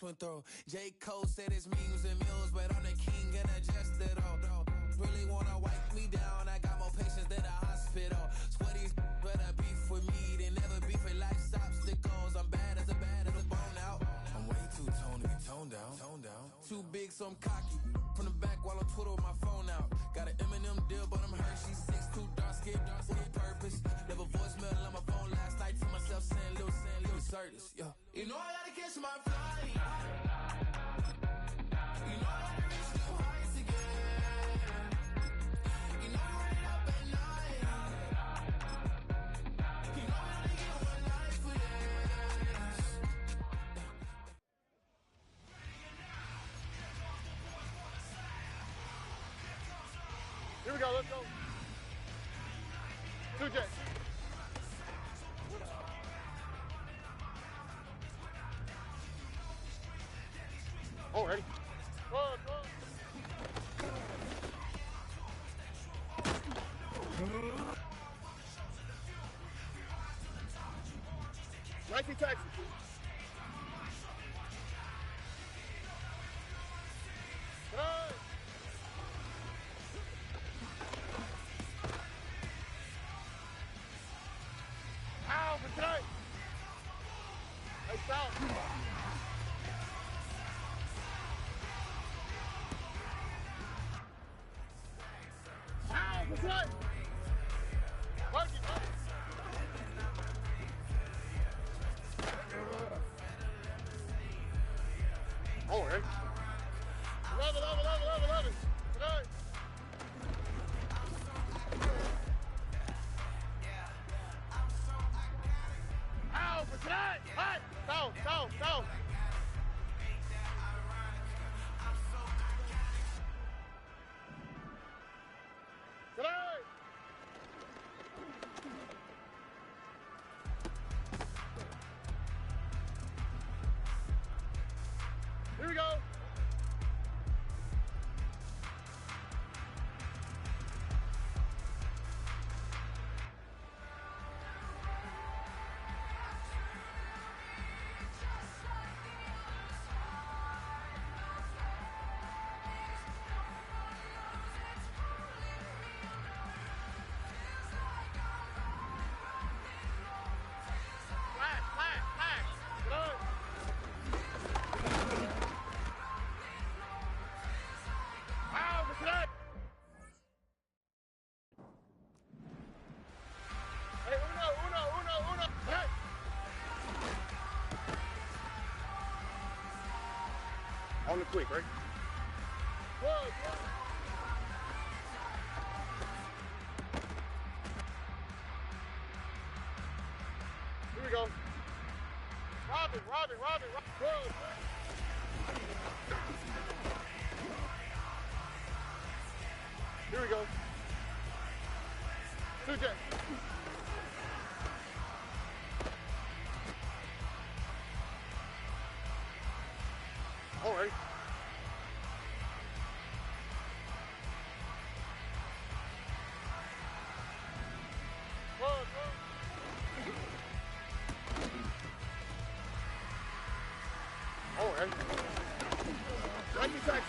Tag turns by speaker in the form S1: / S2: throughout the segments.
S1: twin throw. J. Cole said it's memes and mules, but I'm the king and I just it all. Really wanna wipe me down, I got more patience than a hospital. Sweaties better beef with me, they never beef with life's obstacles. I'm bad as a bone out. I'm way too toned to be toned down. Too big, so I'm cocky. From the back while I'm Twitter with my phone out. Got an Eminem deal, but I'm Hershey. 6'2", dark skin, with purpose. Never voicemail on my phone last night to myself saying little Curtis, yo. You know I gotta catch my flight. You know I gotta reach new heights again. You know I'm running up at night. You know I only get one life for this.
S2: Here we go, let's go. 2J. Oh, ready? Go. 19 taxi. Hey. Ow, for tonight. Hey, stop. That's right. Park it. Oh, right. Love it. Tonight. Ow, for tonight. Hey, down. Tonight. Here we go. On the quick, right? Whoa. Here we go. Robin. Whoa. Here we go. 2J. All right. Whoa. All right. 90 seconds.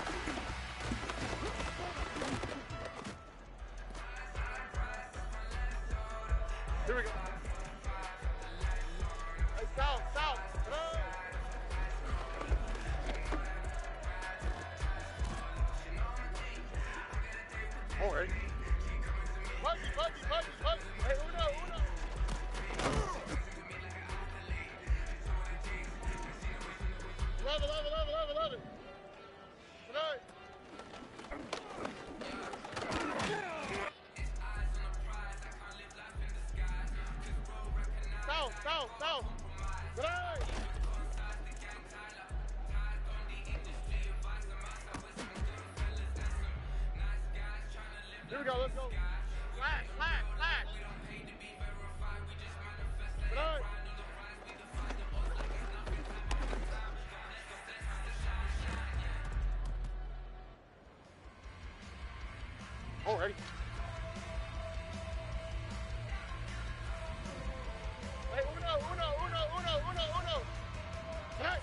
S2: Here we go. Hey, south. All right. Buggy. Hey, Uno. Love it. Tonight. South. Tonight. Here we go, let's go. Flag. Tonight. All right. Hey, Uno. Tonight.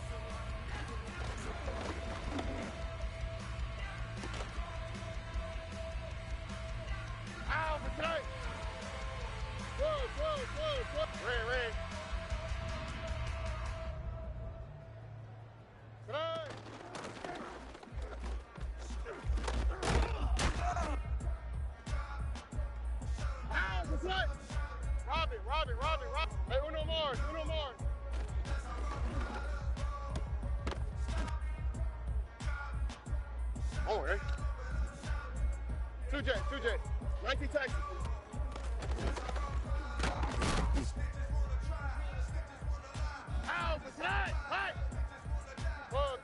S2: 2J. 19 Texas. Ow, but tight. 12.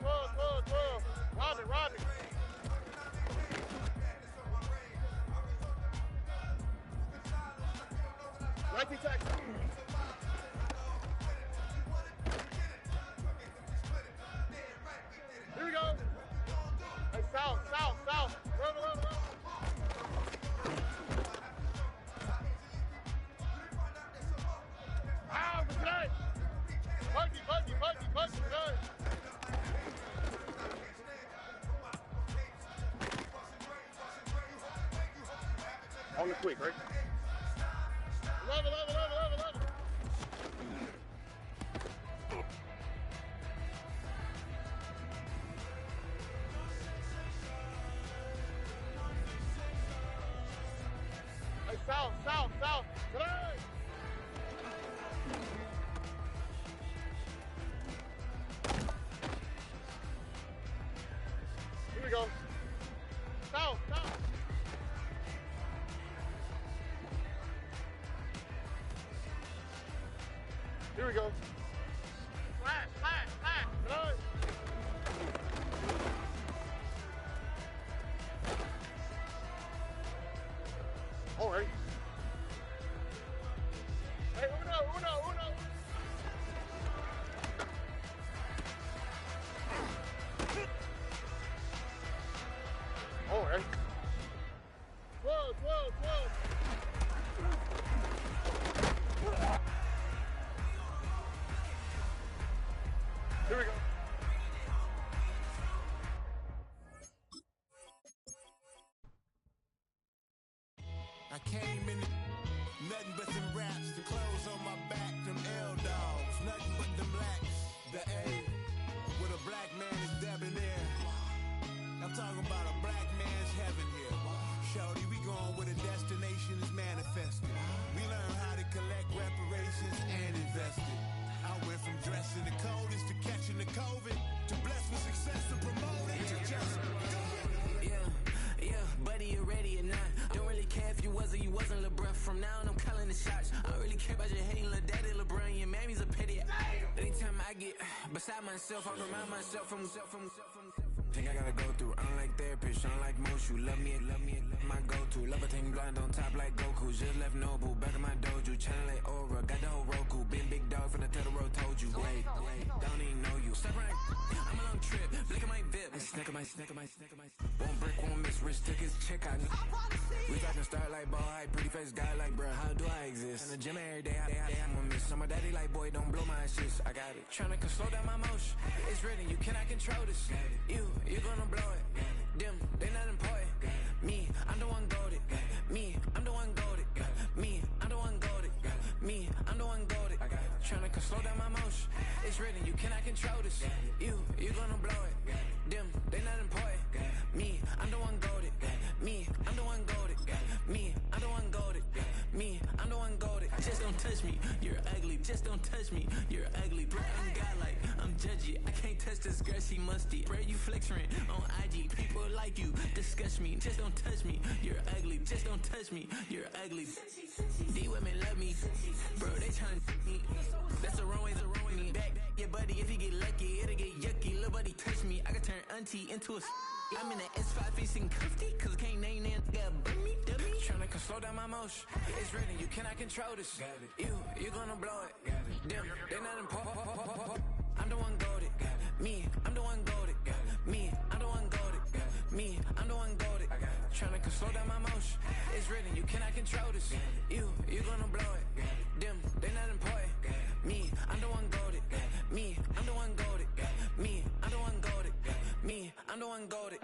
S2: Robin. 19 Texas. Here we go. Hey, south. Run. Ow, but tight. Buggy, good. On the quick, right? Love it. Hey, south. Today. Here we go. South. Here we go. Flash. Good. All right. Hey, uno. All right. 12. Here we go.
S1: I came in nothing but them raps, the clothes on my back, them L dogs, nothing but them blacks. The A with a black man is debonair. I'm talking about a black man's heaven here. Shorty, we going where the destination is manifested. We learn how to collect reparations and invest it. I went from dressing the coldest to catching the COVID, to blessed with success to promote it to just do it. Yeah, buddy, you ready or not? Don't really care if you was or you wasn't LeBron. From now on, I'm calling the shots. I don't really care about your hating little daddy LeBron. Your mammy's a pity. Anytime I get beside myself, I remind myself from Think I gotta go through. I don't like therapists, I don't like most. You love me, my go-to. Love a thing blind on top like Goku. Just left Noble, back in my dojo. Channel like Aura, got the whole Roku. Been big dog from the Tether told you. Wait, don't even know you. Step right, I'm a long trip. Look at my VIP. Snack of my. One brick, one miss. Rich took his check out. We talking starlight, ball high, pretty face guy like, bruh, how do I exist? In the gym every day, I'm a miss. I'm a daddy like, boy, don't blow my assist. I got it. Tryna slow down my motion. It's written, you cannot control this. You gonna blow it. Them, they not important. Me, I'm the one goated. Me, I'm the one goated. Me, I'm the one goated. Me, I'm the one goated. Tryna slow down my motion. It's written, you cannot control this. You gonna blow it. Them, they not important. Me, I'm the one goated. Me, I'm the one goated. Me, I'm the one goated. Me, I'm the one goated. Just don't touch me, you're ugly. Just don't touch me, you're ugly. Bro, I'm godlike, I'm judgy. I can't touch this girl, she musty. Bro, you flexing on IG. People like you disgust me. Just don't touch me, you're ugly. Just don't touch me, you're ugly. These women love me, bro, they tryna me. That's the wrong way, back your buddy. If you get lucky, it'll get yucky. Little buddy touch me, I can turn auntie into a I'm in the S5 facing comfy, cause I can't name that dummy. Tryna slow down my motion. It's written, you cannot control this. You gonna blow it. Them, they not important. I'm the one goated. Me, I'm the one goated. Me, I'm the one goated. Me, I'm the one goated. Tryna slow down my motion. It's written, you cannot control this. You gonna blow it. Them, they not important. Me, I'm the one goated. Me, I'm the one goated. Me, I'm the one goated. Me, I'm the one goated.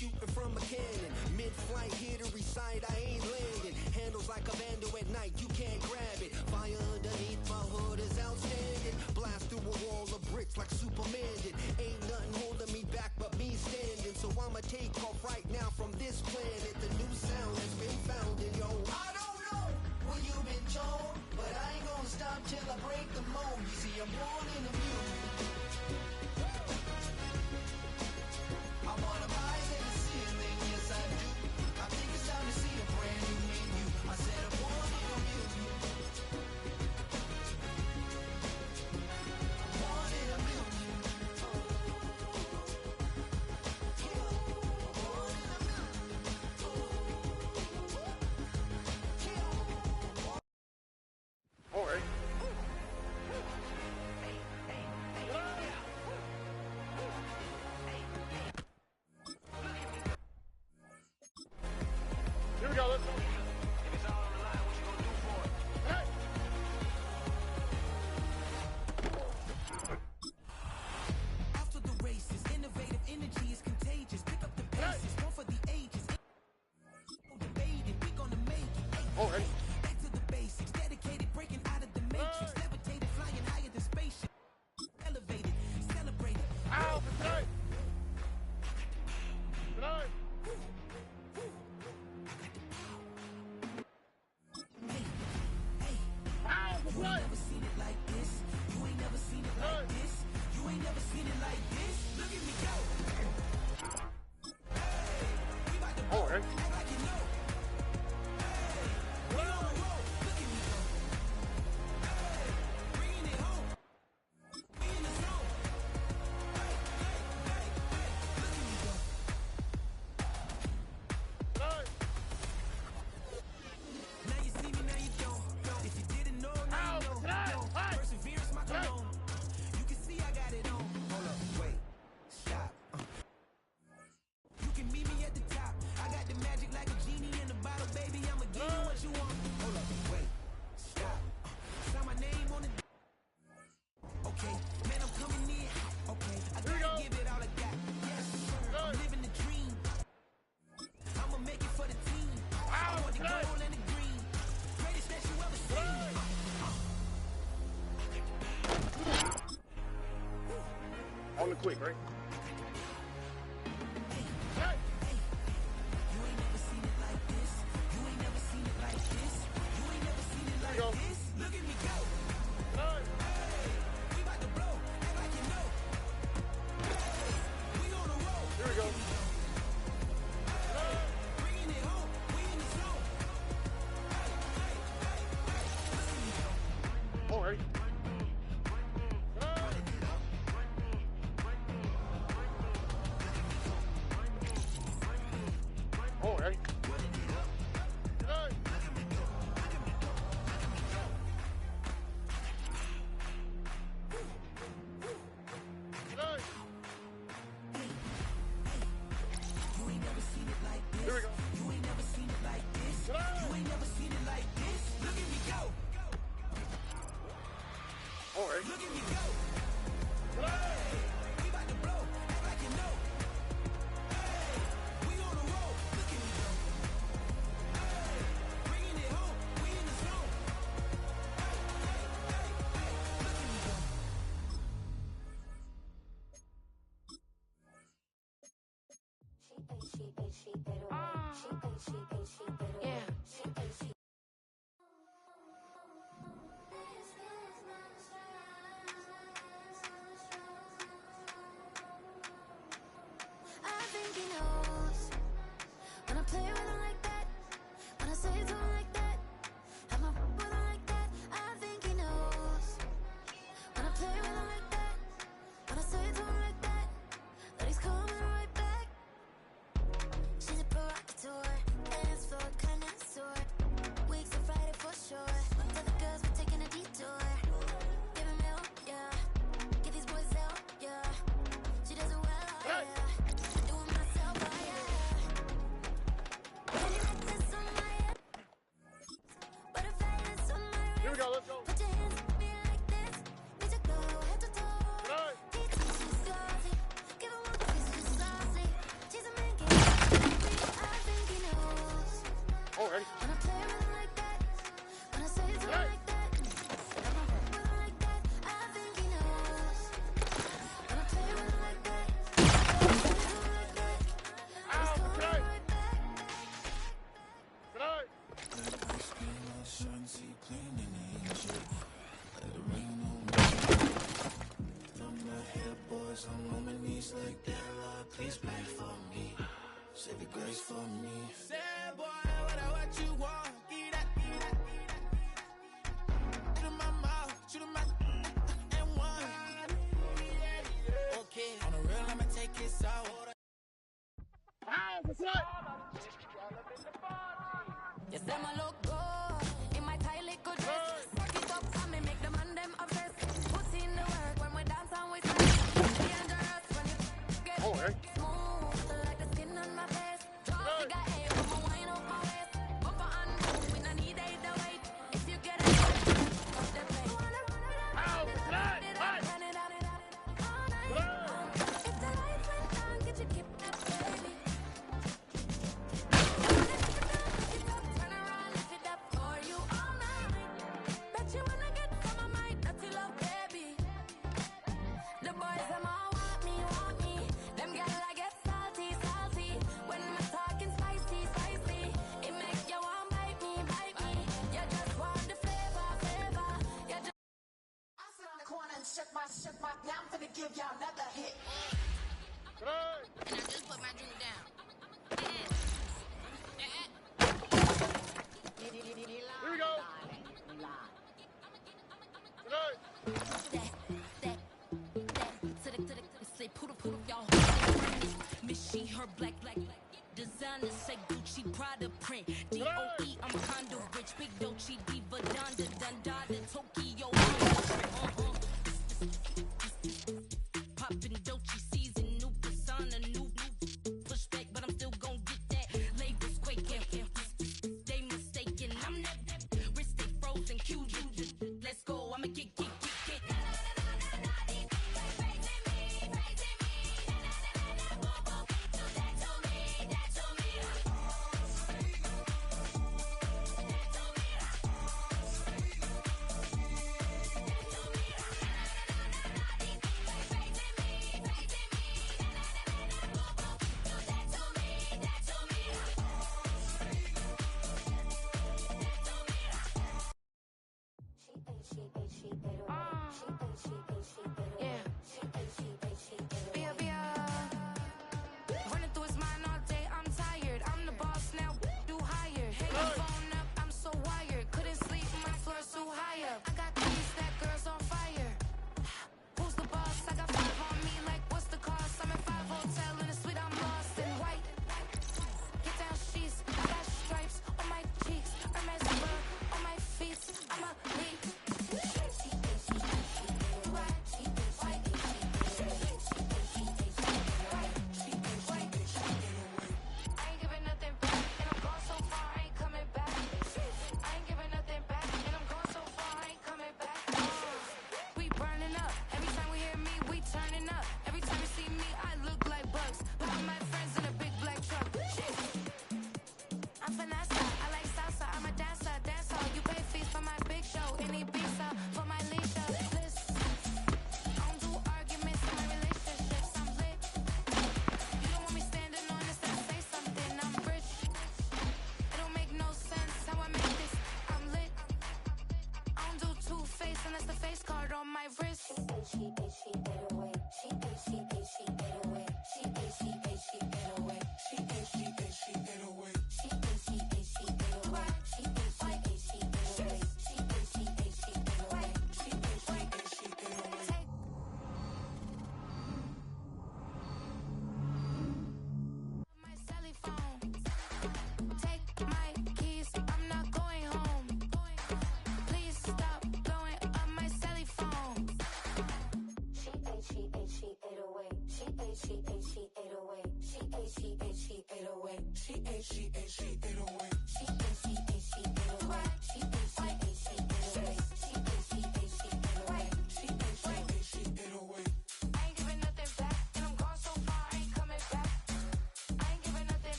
S3: shooting from a cannon. Mid-flight, here to recite, I ain't landing. Handles like a vandal at night, you can't grab it. Fire underneath my hood is outstanding. Blast through a wall of bricks like Superman did. Ain't nothing holding me back but me standing. So I'ma take off right now from this planet. The new sound has been found in yo. I don't know what you've been told, but I ain't gonna stop till I break the mold. You see, I'm born in the music. I wanna rise in the ceiling, yes I do. I think it's time to see a brand new menu. I said I'm born in the music. I'm born in the music.
S2: All right. Here we go, let's go.
S1: If it's all on the line, what you gonna do for it?
S2: Hey!
S1: After the races, innovative energy is contagious. Pick up the paces, one for the ages. Debated, we gonna make it.
S2: All right.
S1: Back to the basics, dedicated, breaking out of the matrix. Levitated, flying higher than spaceship. Elevated, celebrated.
S2: Ow, for tonight! Tonight! Ow, for
S1: You ain't
S2: tonight!
S1: never seen it like this. You ain't never seen it like this. You ain't never seen it like this. Look at me go. Hey, we about to
S2: All right.
S1: act like you know. Hey, we on the road. Look at me go. Hey, bringing it home. We in the zone. Hey, hey, hey, hey. Look at me go.
S2: Tonight!
S1: Now you see me, now you don't. If you didn't know, now you know.
S2: Hey!
S1: Perseverance, my cologne. You can see I got it on. Hold up, wait, stop. You can meet me at the top. I got the magic like a genie in a bottle, baby. I'ma give you what you want. Hold up, wait, stop. Sign my name on the. Okay, man, I'm coming in. Okay, I
S2: Here we
S1: gotta
S2: go.
S1: give it all I got. Yes, sir. I'm living the dream. I'ma make it for the team. I want the
S2: tonight.
S1: gold and the green. Greatest that you ever seen.
S2: On the quick, right? Hey!
S1: You ain't never seen it like this. You ain't never seen it like this. You ain't never seen it like
S2: go.
S1: this. Look at me go.
S2: Tonight!
S1: Hey, we about to blow. Act like you know. Hey, we on the road.
S2: Here we go.
S1: Hey, bringing it home. We in the zone. Hey, hey, hey, hey. Look at me go.
S2: All right. Tonight! All right. Tonight! Tonight!
S1: You ain't never seen it like this.
S2: Here we go.
S1: You ain't never seen it like this.
S2: Tonight!
S1: You ain't never seen it like this. Look at me go.
S2: All right.
S1: Look at me go.
S2: Tonight!
S1: We about to blow. Act like you know. Hey, we on the road. Look at me go. Hey, bringing it home. We in the zone. Hey, hey, hey, hey. Look at me go.
S4: Yeah. I think he knows when I play with him like that, when I say to him like that, have my with him like that. I think he knows when I play with him like that, when I say to him like that, that he's coming right back. She's a provocateur, dance floor connoisseur. Weeks on Friday for sure. Tell the girls we're taking a detour. Give him milk, yeah. Get these boys out, yeah. She does it well, oh, yeah. I do it myself, oh, yeah.
S3: just like that, Lord, please pray for me. Save your grace for me.
S1: Sad boy, what you want? Give that. Shoot in my mouth, shoot in my and one. Okay, on the real, I'ma take it out.
S4: Yes, them a look good in my tight little dress. Suck it up and me make the man them obsessed. Put in the work when we dance and we smash. Dangerous when you get smooth like the skin on my face. Draw figure eight when I wind up my waist. Bumper and boom, we no need either weight. If you get it, cut the play. Turn it up all night. If the lights went down, get your keep up, baby.
S5: Shut my, now I'm finna give y'all another hit. And I just put my drink down.
S2: Here we go.
S4: Miss she her black designer say Gucci Prada print DOE I'm kinda rich big Dolce Diva Donda Dundada Tokyo poppin' Dolce season new persona new pushback but I'm still gon' get that labels quaking they mistaken I'm that wrist stay frozen Q let's go I'ma get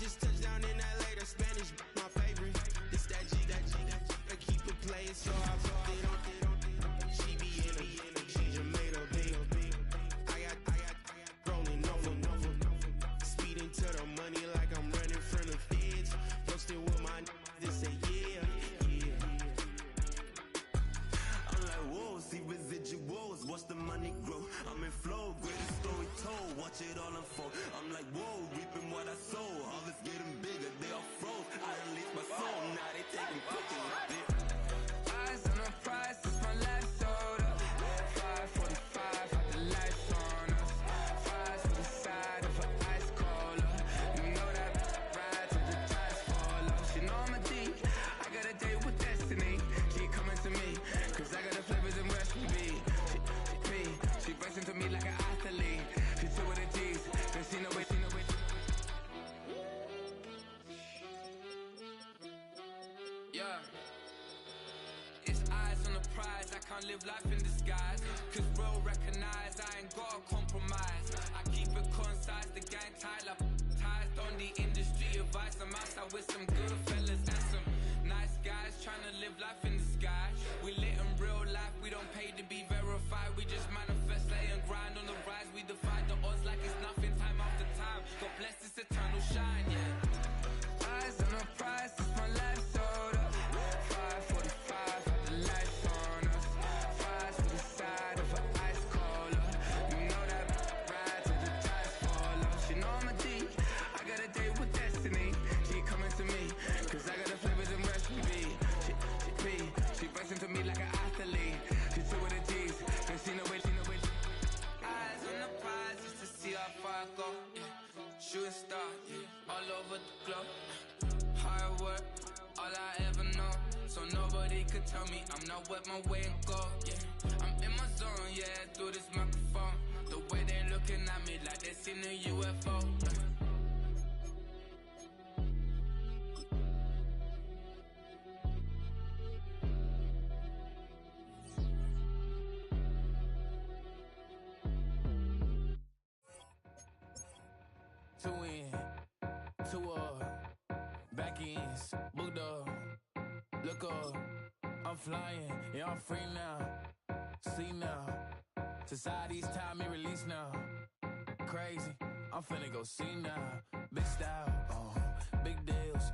S3: just touched down in LA, the Spanish, my favorite. This that G, I keep it playing, so I fucked it on. She be in it, she just made a big. I got rolling over. Speeding to the money like I'm running from the feds. Posted with my they say yeah. I'm like, whoa, see residuals, watch the money grow. I'm in flow, greatest story told, watch it all unfold. I'm like, whoa, reaping what I sow. All this getting bigger, they all froze. I released my soul, now they taking pictures.
S1: Eyes on the prize, it's my life sold up. 545, had the lights on us. Fries to the side of an ice cola. You know that ride till the tires fall off. She know I'm a D, I got a date with destiny. She coming to me, cause I got the flavors and recipe. She racing to me like an athlete. She two with the G's, then she know it. Yeah. It's eyes on the prize, I can't live life in disguise. Cause real recognize, I ain't gotta compromise. I keep it concise, the gang tied up. Ties on the industry advice. I'm outside with some good fellas and some nice guys. Trying to live life in the sky. We lit in real life, we don't pay to be verified. We just manifest, lay and grind on the rise. We defy the odds like it's nothing, time after time. God bless this eternal shine, yeah. Eyes on the prize, it's my life sold up. 545, had the lights on us. Fries to the side of an ice cola. You know that ride till the tires fall off. She know I'm a D, I got a date with destiny. She coming to me, cause I got the flavors and recipe. She racing to me like an athlete. She two with the G's, then she know it. Eyes on the prize just to see how far I go. Yeah. Shooting star, yeah. All over the globe. Hard work, all I ever know. So nobody could tell me I'm not wet my way and go. Yeah, I'm in my zone, yeah, through this microphone. The way they looking at me like they seen a UFO. Two in, two back ends, booked up, look up, I'm flying, yeah, I'm free now, see now, society's time me release now, crazy, I'm finna go see now, big style, big deals,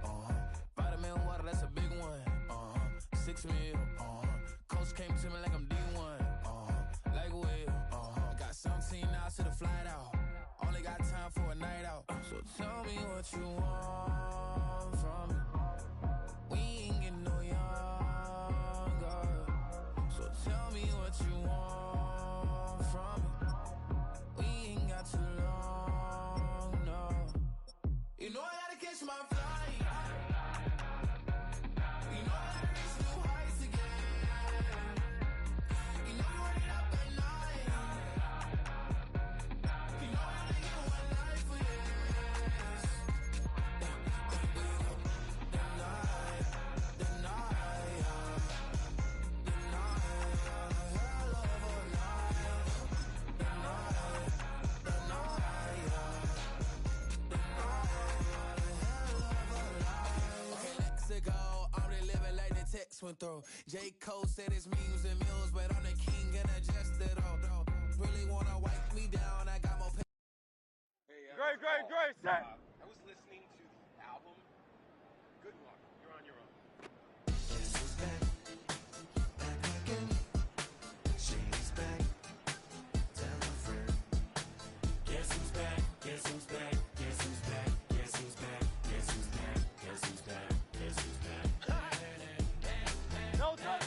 S1: vitamin water, that's a big one, 6 mil, coach came to me like I'm D1, like Will, got 17 hours to the flight out. Only got time for a night out. So tell me what you want from me. We ain't getting no younger. So tell me what you want from me. We ain't got too long, no. You know I gotta catch my flight. You know I gotta reach new heights again. You know you run it up at night. You know I only get one life for this. Went through. J. Cole said it's memes and mules, but I'm the king and I just did all. Really wanna wipe me down? I got more.
S2: Great, set.
S6: I was listening to the album. Good luck. You're on your own.
S3: Guess who's back? Back again. Shady's back. Tell a friend. Guess who's back? Guess who's back? Guess who's back? Guess who's back? Guess who's back? Guess who's back? Guess who's back?
S2: No touch.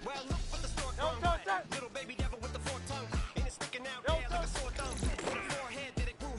S3: Well, look what the stork
S2: No touch.
S3: little baby devil with the forked tongue. And it's sticking out there like a sore thumb. With a forehead that it grew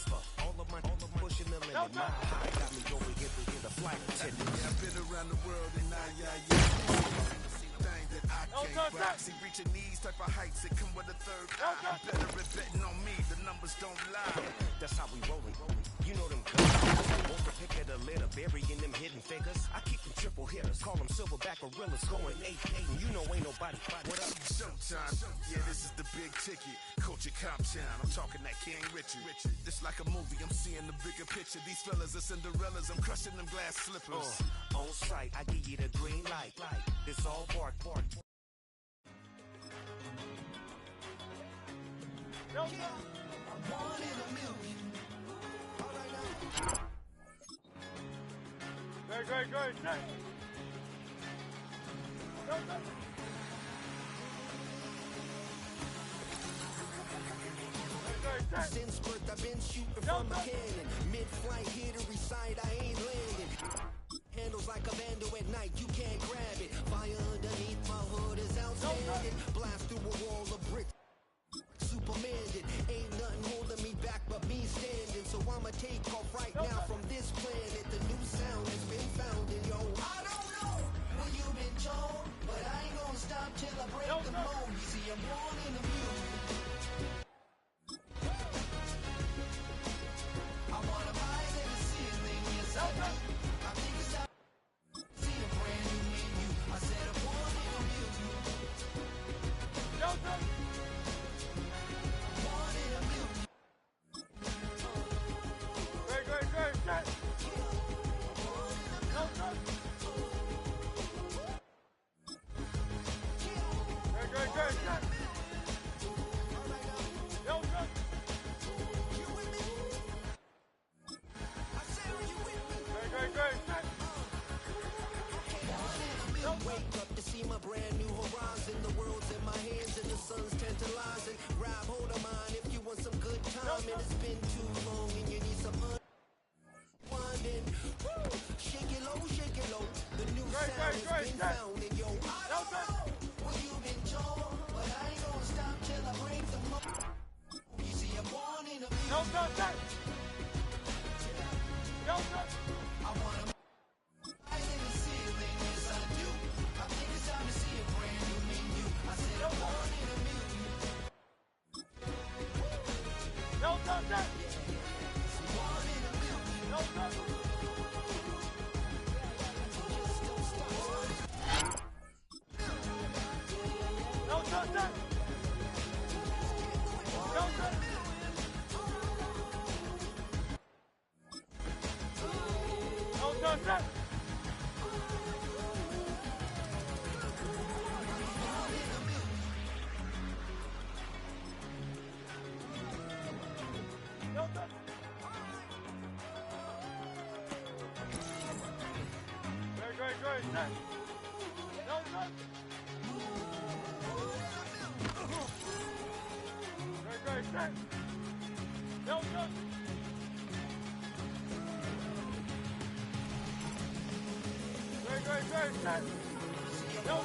S3: for all of my pushing the limit. My high got me over here to get a flight attendant.
S7: Yeah, I've been around the world and yeah. Thing that I can't rock. See, reaching these type of heights, it come with a third eye. I'm better at betting on me, the numbers don't lie.
S3: That's how we rollin'. You know them guns. Want to pick at a litter, burying them hidden figures. I keep them triple hitters, call them silverback gorillas, going 8-8, and you know ain't nobody.
S7: What up? Showtime. Yeah, this is the big ticket. Culture Cop Town. I'm talking that King Richard. This like a movie, I'm seeing the bigger picture. These fellas are Cinderellas, I'm crushing them glass slippers.
S3: On sight, I give you the green light. It's all bark.
S2: No.
S3: One in a million. All right now.
S2: Great. Set. No.
S3: Since birth, I've been shooting from a cannon. Mid-flight, here to recite, I ain't landing. Handles like a vandal at night, you can't grab it. Fire underneath my hood is outstanding. Blast through a wall of bricks. Superman did. Ain't nothing holding me back but me standing. So I'ma take off right now from this planet. The new sound has been found in yo. I don't know what you've been told, but I ain't gonna stop till I break the mold. You see, I'm born in a mule. I wanna rise in the ceiling, yes I do. I think it's time to see a brand new menu. I said I'm born in a mule.
S2: Great. Set. Great. Set.
S3: Wake up to see my brand new horizon. The world's in my hands and the sun's tantalizing. Grab hold of mine if you want some good time. And it's been too long and you need some unwinding. Shake it low. The new sound has been found and yo. I don't know what you've been told, but I ain't gonna stop till I break the mold. You see, I'm born in a
S2: No.
S3: I wanna rise in the ceiling, yes I do. I think it's time to see a brand new menu. I said I'm born in a million.
S2: No.
S3: Born in a million.
S2: No. Great. Set. No. Great. Set. No. Great. Set. No.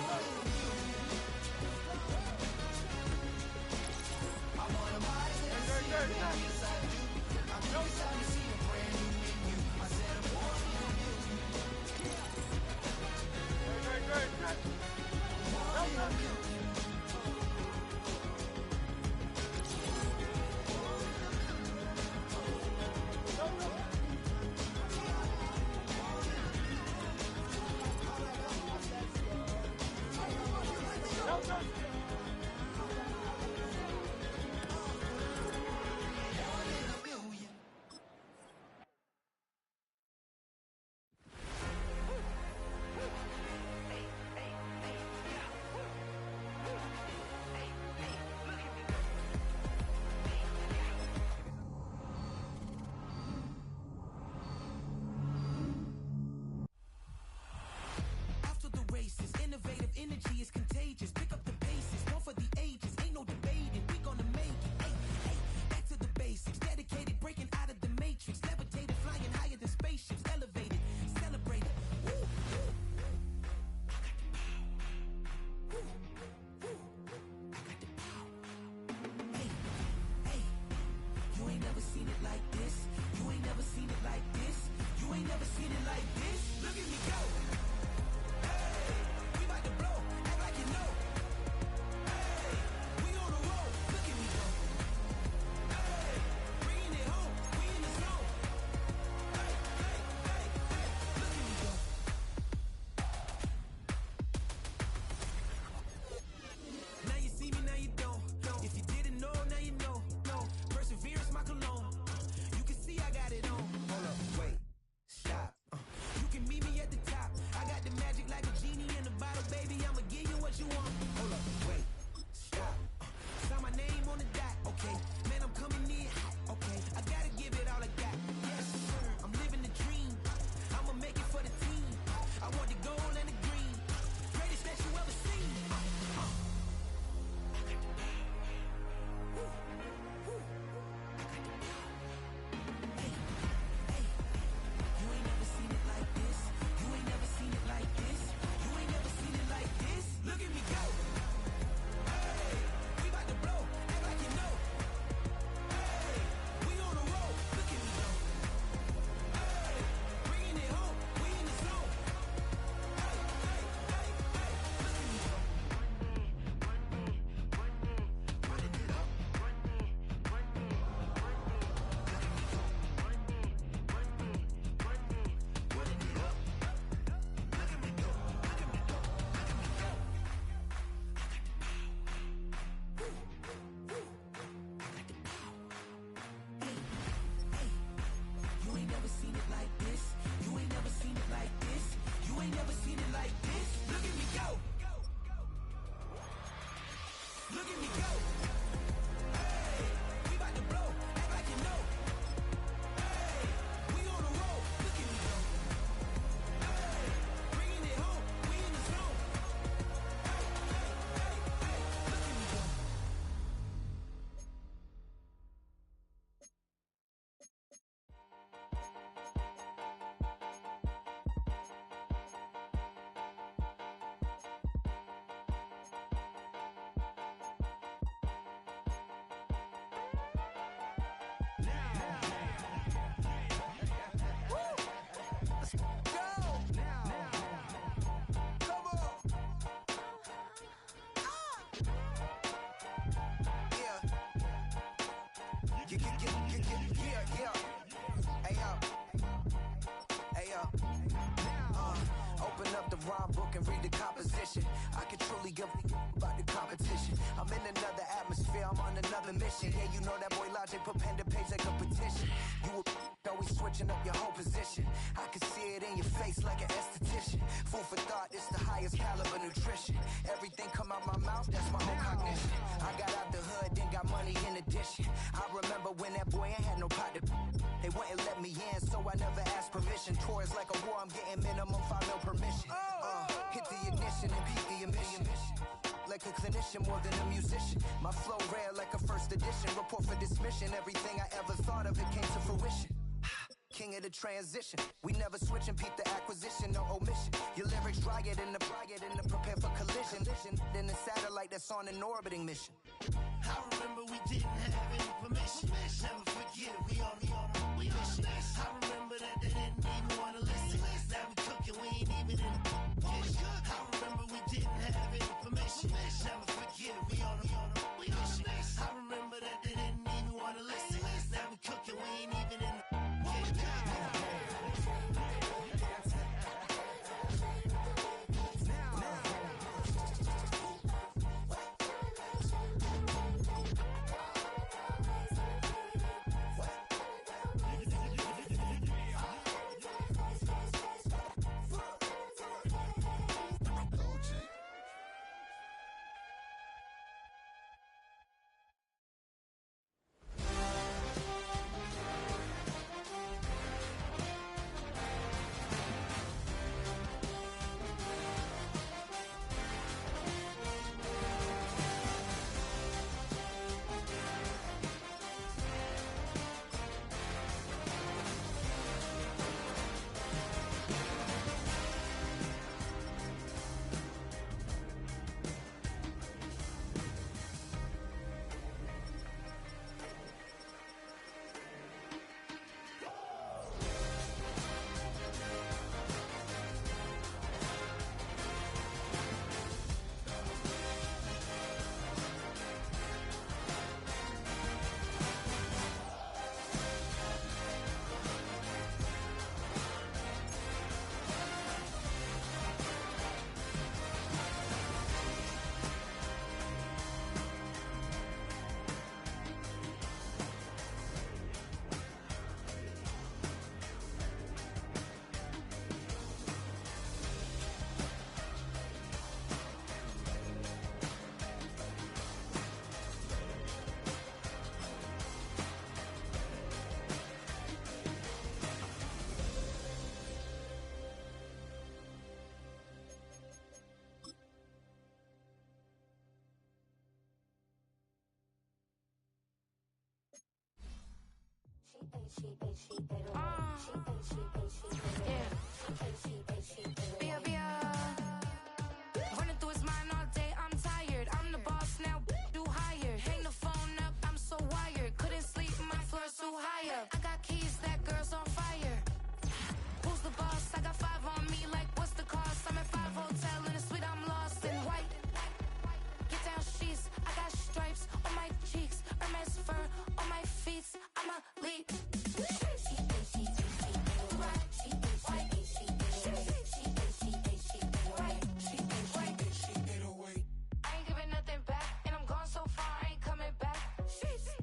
S3: never seen it like this. Look at me go. Hey, we about to blow. Act like you know. Hey, we on the road. Look at me go. Hey, bringing it home. We in the zone. Hey, hey, hey, hey. Look at me go. Now you see me, now you don't. If you didn't know, now you know. No, perseverance, my cologne. You can see I got it on. Hold up, wait, stop. You can meet me at the top. I got the magic like a genie in a bottle, baby. I'ma give you what you want. Hold up, wait, stop. Sign my name on the dot, okay. Man, I'm coming in hot, okay. I gotta give it all I got. Yes, sir. I'm living the dream. I'ma make it for the team. I want the gold and the green. Greatest that you ever seen. You ain't never seen it like this. You ain't never seen it like this. You ain't never seen it like this. Look at me go. Hey, we about to blow. Act like you know. Hey, we on the road. Look at me go. Hey, bringing it home. We in the zone. Hey, hey, hey, hey. Look at me go. Running it up. You ain't never seen it like this. You ain't never seen it like this. You ain't never seen it like this. Look at me go. Look at me go. Hey, we about to blow. Act like you know. Hey, we on the road. Look at me go. Hey, bringing it home. We in the zone. Hey, hey, hey, hey. Look at me go. Open up the rhyme book and read the composition. I can truly give about the competition. I'm in another atmosphere, I'm on another mission. Yeah, you know that boy Logic put pen to page like a petition. You always switching up your whole position. I can see it in your face like an esthetician. Food for thought, it's the highest caliber nutrition. Everything come out my mouth, that's my own cognition. I got out the hood, then got money in addition. I remember when that boy ain't had no pot to. They wouldn't let me in, so I never asked permission. Tours like a war, I'm getting minimum 5 mil permission. Hit the ignition and beat the emission. Like a clinician more than a musician. My flow rare like a first edition. Report for dismission. Everything I ever thought of, it came to fruition. King of the transition. We never switch and peep the acquisition, no omission. Your lyrics dry it in the prepare for collision. Then the satellite that's on an orbiting mission.
S8: I remember we didn't have any permission. Never forget we on mission. I remember that they didn't even want to listen. Now we cooking, we ain't even in the kitchen. I remember we didn't have any permission. Never forget we on mission. I remember that they didn't even want to listen. Now we cooking, we ain't even in the kitchen.
S4: Running through his mind all day, I'm tired. I'm the boss now, do higher. Hang the phone up, I'm so wired. Couldn't sleep, my floor's too high up. I got keys, that girl's on fire. Who's the boss? I got 5 on me, like what's the cost? I'm at 5 hotel in a suite, I'm lost in white. Get down sheets, I got stripes on my cheeks. Hermes fur on my feet, I'm a leap. I ain't giving nothing back, and I'm gone so far, I ain't coming back.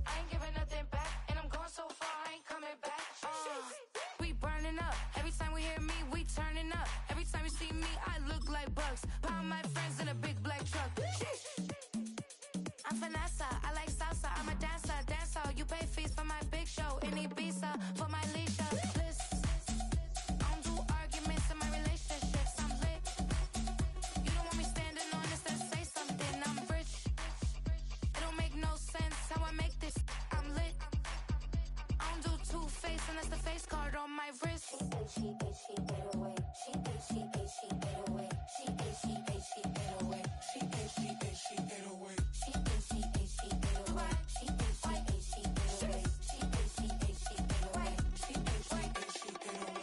S4: I ain't giving nothing back, and I'm gone so far, I ain't coming back. We burning up, every time we hear me, we turning up. Every time you see me, I look like bugs. Pound my friends in a big black truck. I'm Vanessa, I like salsa, I'm a dancer, you pay fees for my big show in Ibiza, for my leisure. I don't do arguments in my relationships, I'm lit. You don't want me standing on this, then say something, I'm rich. It don't make no sense how I make this, I'm lit. I don't do two-face unless the face card on my wrist.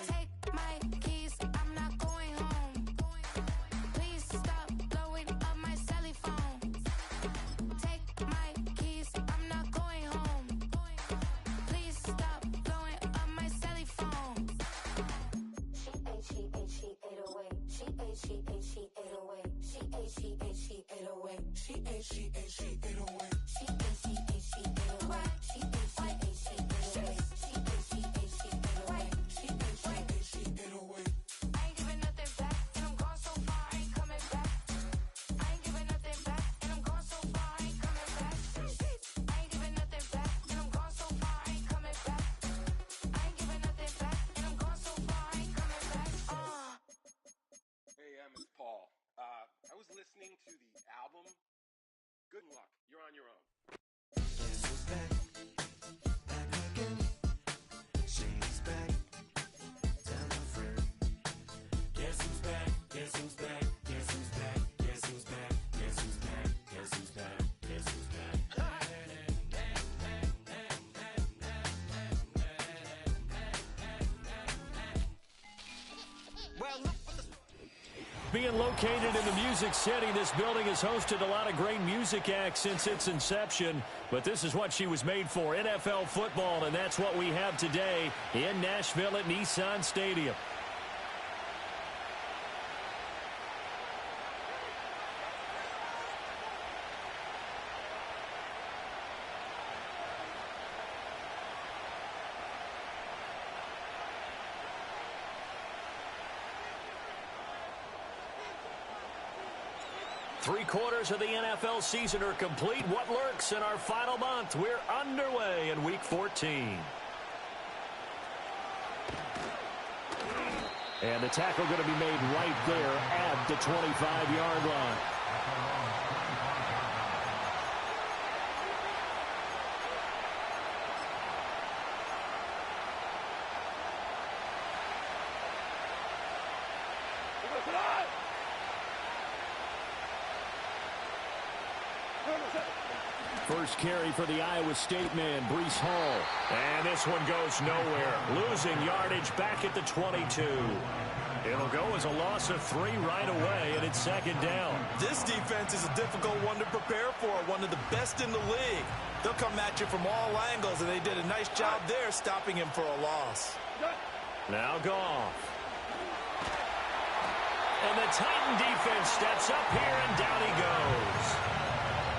S4: Take my keys, I'm not going home. Please stop blowing up my celly phone. Take my keys, I'm not going home. Please stop blowing up my celly phone. I ain't giving nothing back, and I'm gone so far, I ain't coming back. I ain't giving nothing back, and I'm gone so far, I ain't coming back. I ain't giving nothing back, and I'm gone so far, I ain't coming back. I ain't giving nothing back, and I'm gone so far, I ain't coming back.
S6: Hey, it's Paul. I was listening to the album. Good luck. You're on your own.
S9: Being located in the Music City, this building has hosted a lot of great music acts since its inception, but this is what she was made for, NFL football, and that's what we have today in Nashville at Nissan Stadium. Three-quarters of the NFL season are complete. What lurks in our final month? We're underway in Week 14. And the tackle going to be made right there at the 25-yard line. First carry for the Iowa State man, Breece Hall. And this one goes nowhere. Losing yardage back at the 22. It'll go as a loss of 3 right away, and it's second down.
S10: This defense is a difficult one to prepare for, one of the best in the league. They'll come at you from all angles, and they did a nice job there stopping him for a loss.
S9: Now Goff. And the Titan defense steps up here, and down he goes.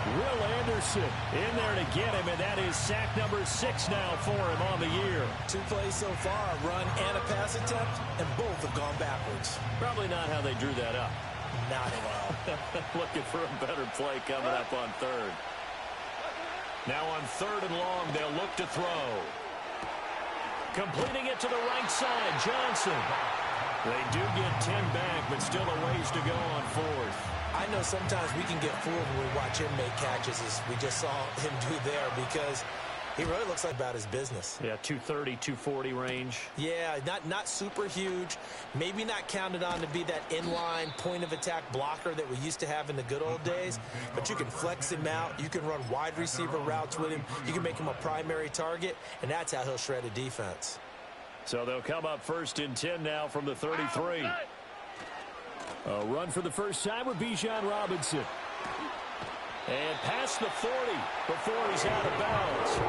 S9: Will Anderson in there to get him, and that is sack number 6 now for him on the year.
S10: 2 plays so far, a run and a pass attempt, and both have gone backwards.
S9: Probably not how they drew that up.
S10: Not at all.
S9: Looking for a better play coming up on third. Now on 3rd and long, they'll look to throw. Completing it to the right side, Johnson. They do get 10 back, but still a ways to go on 4th.
S10: I know sometimes we can get fooled when we watch him make catches, as we just saw him do there, because He really looks like about his business.
S9: Yeah, 230, 240 range.
S10: Yeah, not super huge. Maybe not counted on to be that inline point-of-attack blocker that we used to have in the good old days. But you can flex him out. You can run wide receiver routes with him. You can make him a primary target, and that's how he'll shred a defense.
S9: So they'll come up 1st and 10 now from the 33. A run for the first time with Bijan Robinson. And past the 40 before he's out of bounds.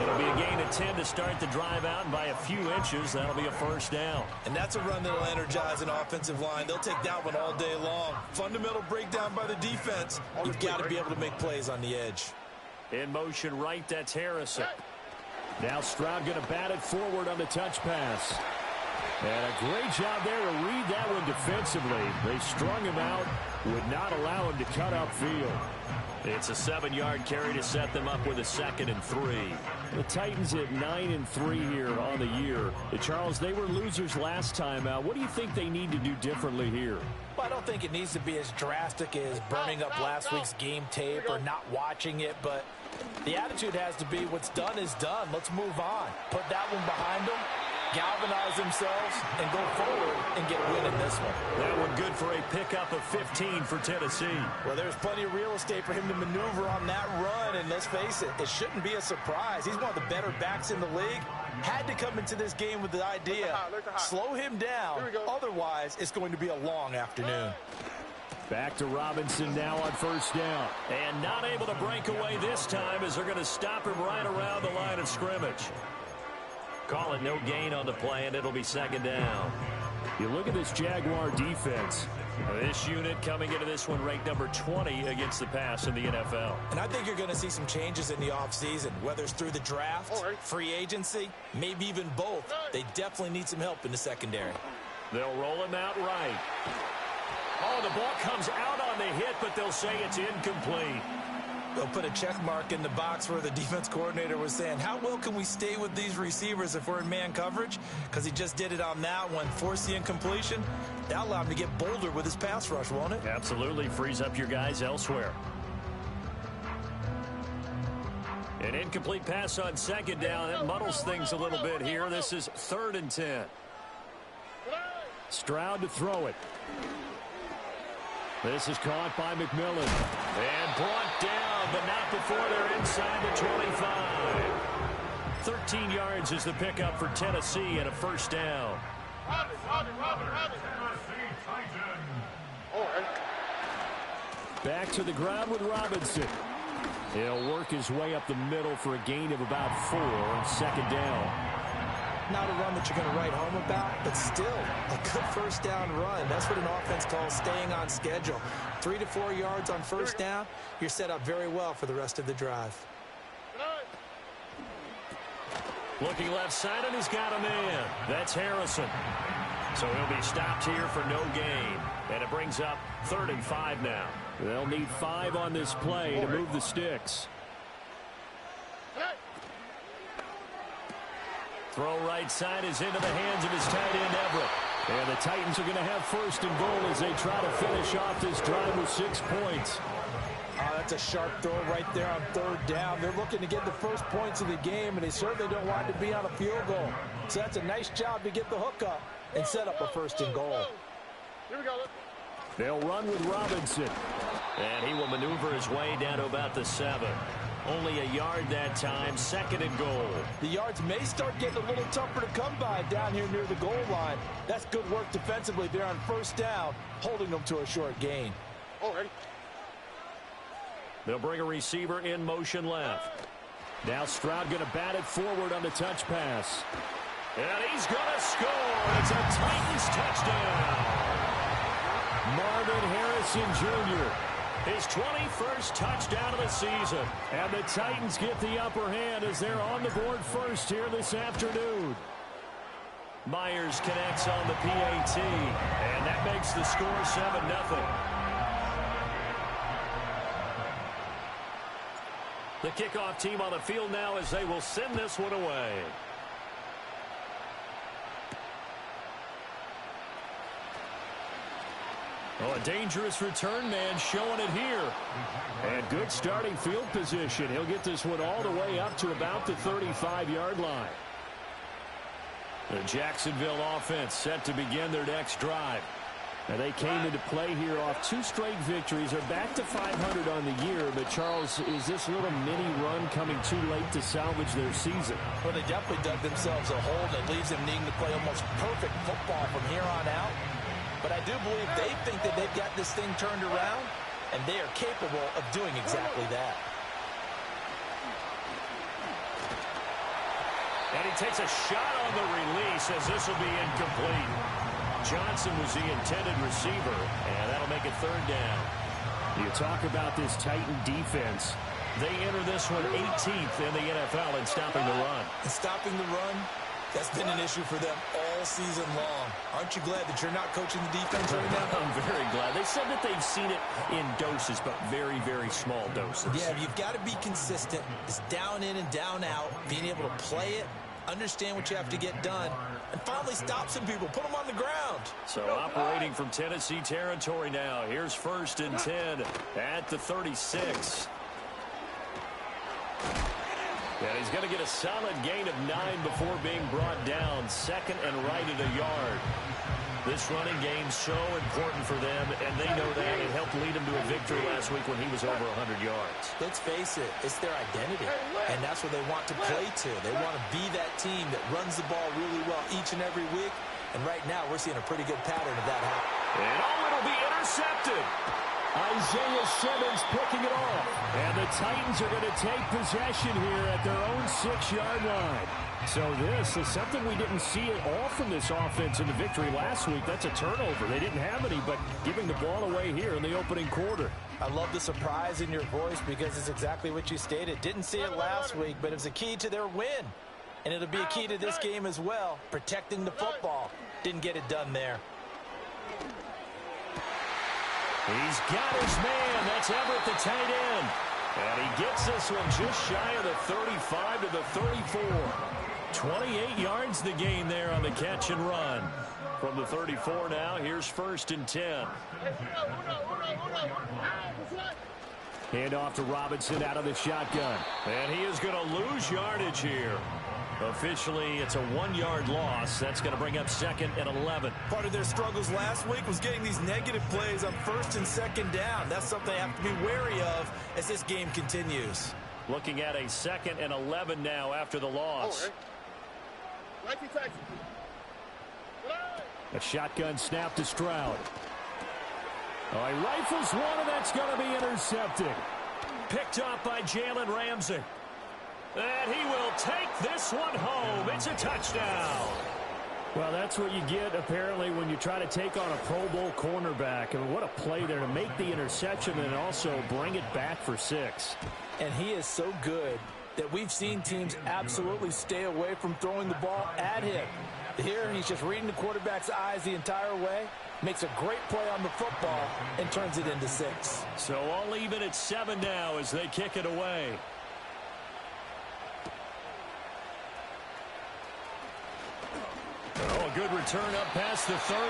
S9: It'll be a gain of 10 to start the drive out, and by a few inches, that'll be a first down.
S10: And that's a run that'll energize an offensive line. They'll take that one all day long. Fundamental breakdown by the defense. You've got to be able to make plays on the edge.
S9: In motion right, that's Harrison. Now Stroud going to bat it forward on the touch pass. And a great job there to read that one defensively. They strung him out, would not allow him to cut upfield. It's a 7-yard carry to set them up with a 2nd and 3. The Titans at 9-3 here on the year. Charles, they were losers last time out. What do you think they need to do differently here?
S10: Well, I don't think it needs to be as drastic as burning up last week's game tape or not watching it, but the attitude has to be what's done is done. Let's move on. Put that one behind them, galvanize themselves, and go forward and get a win in this one.
S9: That one good for a pickup of 15 for Tennessee.
S10: Well, there's plenty of real estate for him to maneuver on that run, and let's face it, it shouldn't be a surprise. He's one of the better backs in the league. Had to come into this game with the idea, slow him down, otherwise it's going to be a long afternoon.
S9: Back to Robinson now on first down. And not able to break away this time as they're going to stop him right around the line of scrimmage. Call it no gain on the play, and it'll be 2nd down. You look at this Jaguar defense. This unit coming into this one ranked number 20 against the pass in the NFL.
S10: And I think you're going to see some changes in the offseason, whether it's through the draft, free agency, maybe even both. They definitely need some help in the secondary.
S9: They'll roll him out right. Oh, the ball comes out on the hit, but they'll say it's incomplete.
S10: They'll put a check mark in the box where the defense coordinator was saying, how well can we stay with these receivers if we're in man coverage? Because he just did it on that one, forced the incompletion. That'll allow him to get bolder with his pass rush, won't it?
S9: Absolutely. Frees up your guys elsewhere. An incomplete pass on 2nd down. It muddles things a little bit here. This is 3rd and 10. Stroud to throw it. This is caught by McMillan. And brought down, but not before they're inside the 25. 13 yards is the pickup for Tennessee and a first down. Back to the ground with Robinson. He'll work his way up the middle for a gain of about 4 on 2nd down.
S10: Not a run that you're going to write home about, but still a good first down run. That's what an offense calls staying on schedule. 3 to 4 yards on first down, you're set up very well for the rest of the drive.
S9: Looking left side, and he's got a man. That's Harrison. So he'll be stopped here for no gain. And it brings up 3rd and 5 now. They'll need 5 on this play to move the sticks. Throw right side is into the hands of his tight end, Everett. And the Titans are going to have 1st and goal as they try to finish off this drive with 6 points.
S10: Oh, that's a sharp throw right there on 3rd down. They're looking to get the first points of the game, and they certainly don't want to be on a field goal. So that's a nice job to get the hook up and set up a 1st and goal.
S2: Here we go.
S9: They'll run with Robinson. And he will maneuver his way down to about the 7. Only a yard that time, 2nd and goal.
S10: The yards may start getting a little tougher to come by down here near the goal line. That's good work defensively there on 1st down, holding them to a short gain.
S9: They'll bring a receiver in motion left. Now Stroud going to bat it forward on the touch pass. And he's going to score. It's a Titans touchdown. Marvin Harrison Jr., his 21st touchdown of the season. And the Titans get the upper hand as they're on the board first here this afternoon. Myers connects on the PAT, and that makes the score 7-0. The kickoff team on the field now as they will send this one away. Oh, a dangerous return man showing it here. And good starting field position. He'll get this one all the way up to about the 35-yard line. The Jacksonville offense set to begin their next drive. Now they came into play here off 2 straight victories. They're back to 500 on the year. But, Charles, is this little mini run coming too late to salvage their season?
S10: Well, they definitely dug themselves a hole that leaves them needing to play almost perfect football from here on out. But I do believe they think that they've got this thing turned around, and they are capable of doing exactly that.
S9: And he takes a shot on the release as this will be incomplete. Johnson was the intended receiver, and that'll make it 3rd down. You talk about this Titan defense. They enter this one 18th in the NFL in stopping the run.
S10: And stopping the run, that's been an issue for them all season long. Aren't you glad that you're not coaching the defense right now?
S9: I'm very glad. They said that they've seen it in doses, but very, very small doses.
S10: Yeah, you've got to be consistent. It's down in and down out, being able to play it, understand what you have to get done, and finally stop some people, put them on the ground.
S9: So operating from Tennessee territory now. Here's 1st and 10 at the 36. And he's going to get a solid gain of 9 before being brought down. 2nd and right at a yard. This running game's so important for them, and they know that. It helped lead them to a victory last week when he was over 100 yards.
S10: Let's face it, it's their identity, and that's what they want to play to. They want to be that team that runs the ball really well each and every week, and right now we're seeing a pretty good pattern of that happen.
S9: And it'll be intercepted. Isaiah Simmons picking it off. And the Titans are going to take possession here at their own 6-yard line. So this is something we didn't see at all from this offense in the victory last week. That's a turnover. They didn't have any, but giving the ball away here in the opening quarter.
S10: I love the surprise in your voice because it's exactly what you stated. Didn't see it last week, but it was a key to their win. And it'll be a key to this game as well, protecting the football. Didn't get it done there.
S9: He's got his man. That's Everett, the tight end. And he gets this one just shy of the 35 to the 34. 28 yards the gain there on the catch and run. From the 34 now, here's 1st and 10. Hand off to Robinson out of the shotgun. And he is going to lose yardage here. Officially, it's a 1-yard loss. That's going to bring up 2nd and 11.
S10: Part of their struggles last week was getting these negative plays on 1st and 2nd down. That's something they have to be wary of as this game continues.
S9: Looking at a 2nd and 11 now after the loss. A shotgun snap to Stroud. Oh, he rifles one, and that's going to be intercepted. Picked up by Jalen Ramsey. And he will take this one home. It's a touchdown. Well, that's what you get, apparently, when you try to take on a Pro Bowl cornerback. I mean, what a play there to make the interception and also bring it back for 6.
S10: And he is so good that we've seen teams absolutely stay away from throwing the ball at him. Here, he's just reading the quarterback's eyes the entire way, makes a great play on the football, and turns it into 6.
S9: So all even at 7 now as they kick it away. Oh, a good return up past the 30.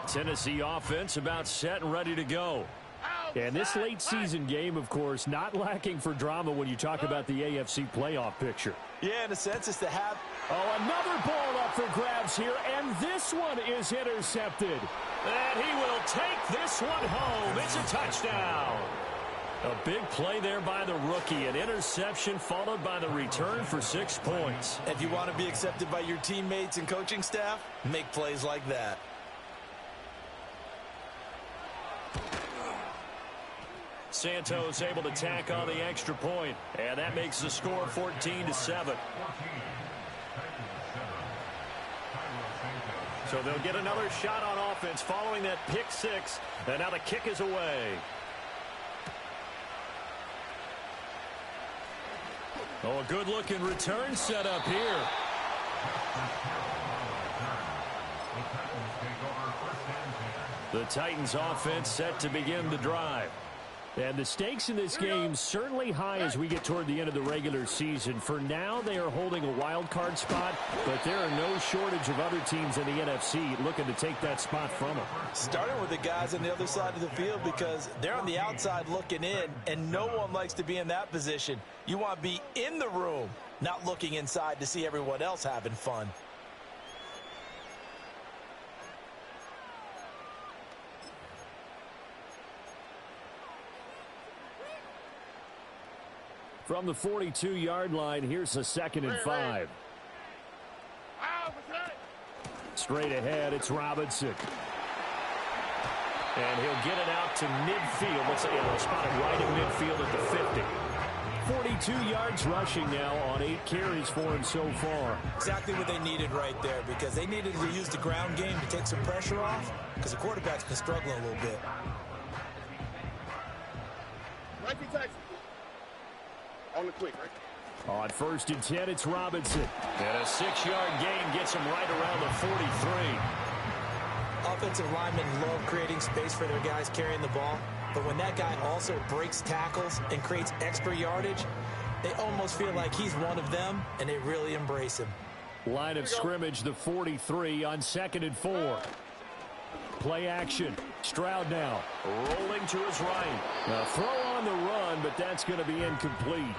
S9: Tennessee offense about set and ready to go. And this late season game, of course, not lacking for drama when you talk about the AFC playoff picture.
S10: Yeah, in a sense, it's to have...
S9: Oh, another ball up for grabs here, and this one is intercepted. And he will take this one home. It's a touchdown. A big play there by the rookie. An interception followed by the return for 6 points.
S10: If you want to be accepted by your teammates and coaching staff, make plays like that.
S9: Santos able to tack on the extra point, and that makes the score 14-7. So they'll get another shot on offense following that pick 6, and now the kick is away. Oh, a good-looking return set up here. The Titans offense set to begin the drive. And the stakes in this game certainly high as we get toward the end of the regular season. For now, they are holding a wild card spot, but there are no shortage of other teams in the NFC looking to take that spot from them.
S10: Starting with the guys on the other side of the field because they're on the outside looking in, and no one likes to be in that position. You want to be in the room, not looking inside to see everyone else having fun.
S9: From the 42-yard line, here's a 2nd and 5. Straight ahead, it's Robinson. And he'll get it out to midfield. Let's say spotted right in midfield at the 50. 42 yards rushing now on 8 carries for him so far.
S10: Exactly what they needed right there because they needed to use the ground game to take some pressure off because the quarterback's been struggling a little bit.
S2: On the quick, right?
S9: On 1st and 10, it's Robinson. And a 6-yard gain gets him right around the 43.
S10: Offensive linemen love creating space for their guys carrying the ball, but when that guy also breaks tackles and creates extra yardage, they almost feel like he's one of them, and they really embrace him.
S9: Line of scrimmage, the 43 on 2nd and 4. Play action. Stroud now rolling to his right. A throw on the run, but that's going to be incomplete.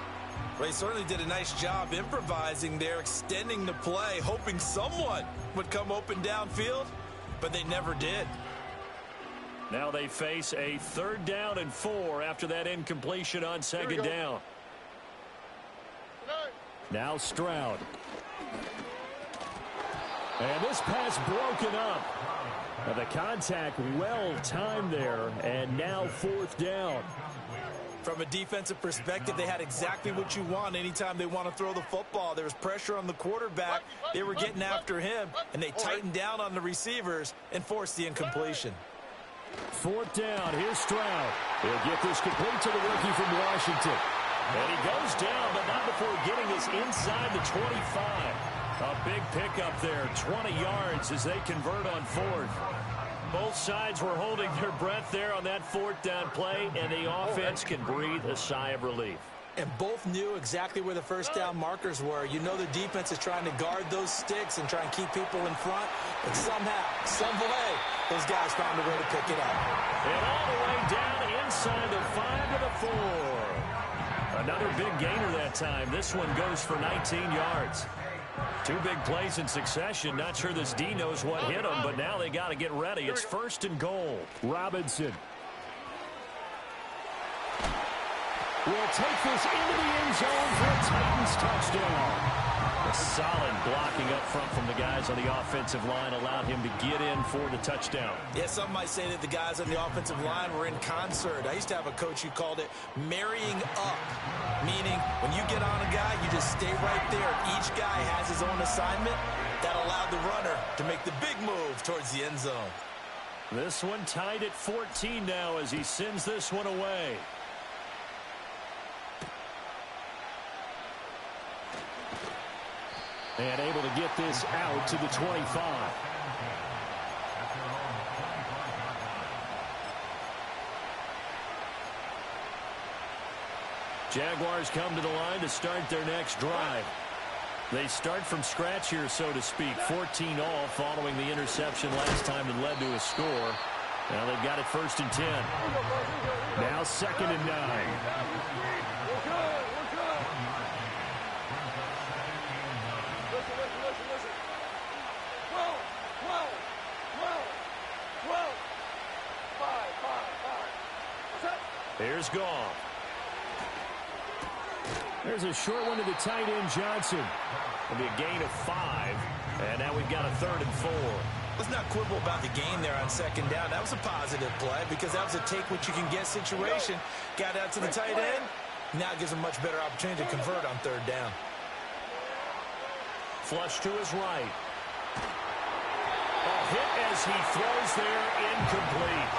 S10: Well, he certainly did a nice job improvising there, extending the play, hoping someone would come open downfield, but they never did.
S9: Now they face a 3rd down and 4 after that incompletion on 2nd down. Now Stroud. And this pass broken up. The contact well timed there, and now 4th down.
S10: From a defensive perspective, they had exactly what you want anytime they want to throw the football. There was pressure on the quarterback. They were getting after him, and they tightened down on the receivers and forced the incompletion.
S9: 4th down. Here's Stroud. He'll get this complete to the rookie from Washington. And he goes down, but not before getting this inside the 25. A big pickup there, 20 yards as they convert on 4th. Both sides were holding their breath there on that 4th down play, and the offense can breathe a sigh of relief.
S10: And both knew exactly where the 1st down markers were. You know the defense is trying to guard those sticks and try and keep people in front, but somehow, some way, those guys found a way to pick it up.
S9: And all the way down inside the 5 to the 4. Another big gainer that time. This one goes for 19 yards. 2 big plays in succession. Not sure this D knows what hit them, but now they got to get ready. It's 1st and goal. Robinson will take this into the end zone for a Titans touchdown. A solid blocking up front from the guys on the offensive line allowed him to get in for the touchdown.
S10: Yeah, some might say that the guys on the offensive line were in concert. I used to have a coach who called it marrying up, meaning when you get on a guy, you just stay right there. Each guy has his own assignment. That allowed the runner to make the big move towards the end zone.
S9: This one tied at 14 now as he sends this one away. And able to get this out to the 25. Jaguars come to the line to start their next drive. They start from scratch here, so to speak. 14 all following the interception last time that led to a score. Now they've got it 1st and 10. Now 2nd and 9. Here's Goff. There's a short one to the tight end, Johnson. It'll be a gain of 5. And now we've got a 3rd and 4.
S10: Let's not quibble about the gain there on 2nd down. That was a positive play because that was a take-what-you-can-get situation. Got out to the tight end. Now gives him a much better opportunity to convert on 3rd down.
S9: Flush to his right. A hit as he throws there, incomplete.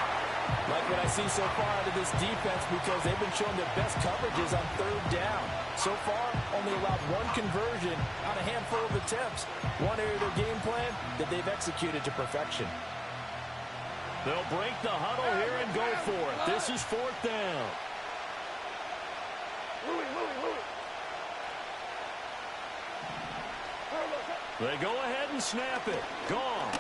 S10: Like what I see so far out of this defense because they've been showing their best coverages on 3rd down. So far, only allowed 1 conversion on a handful of attempts. One area of their game plan that they've executed to perfection.
S9: They'll break the huddle here and go for it. This is 4th down. They go ahead and snap it. Goff.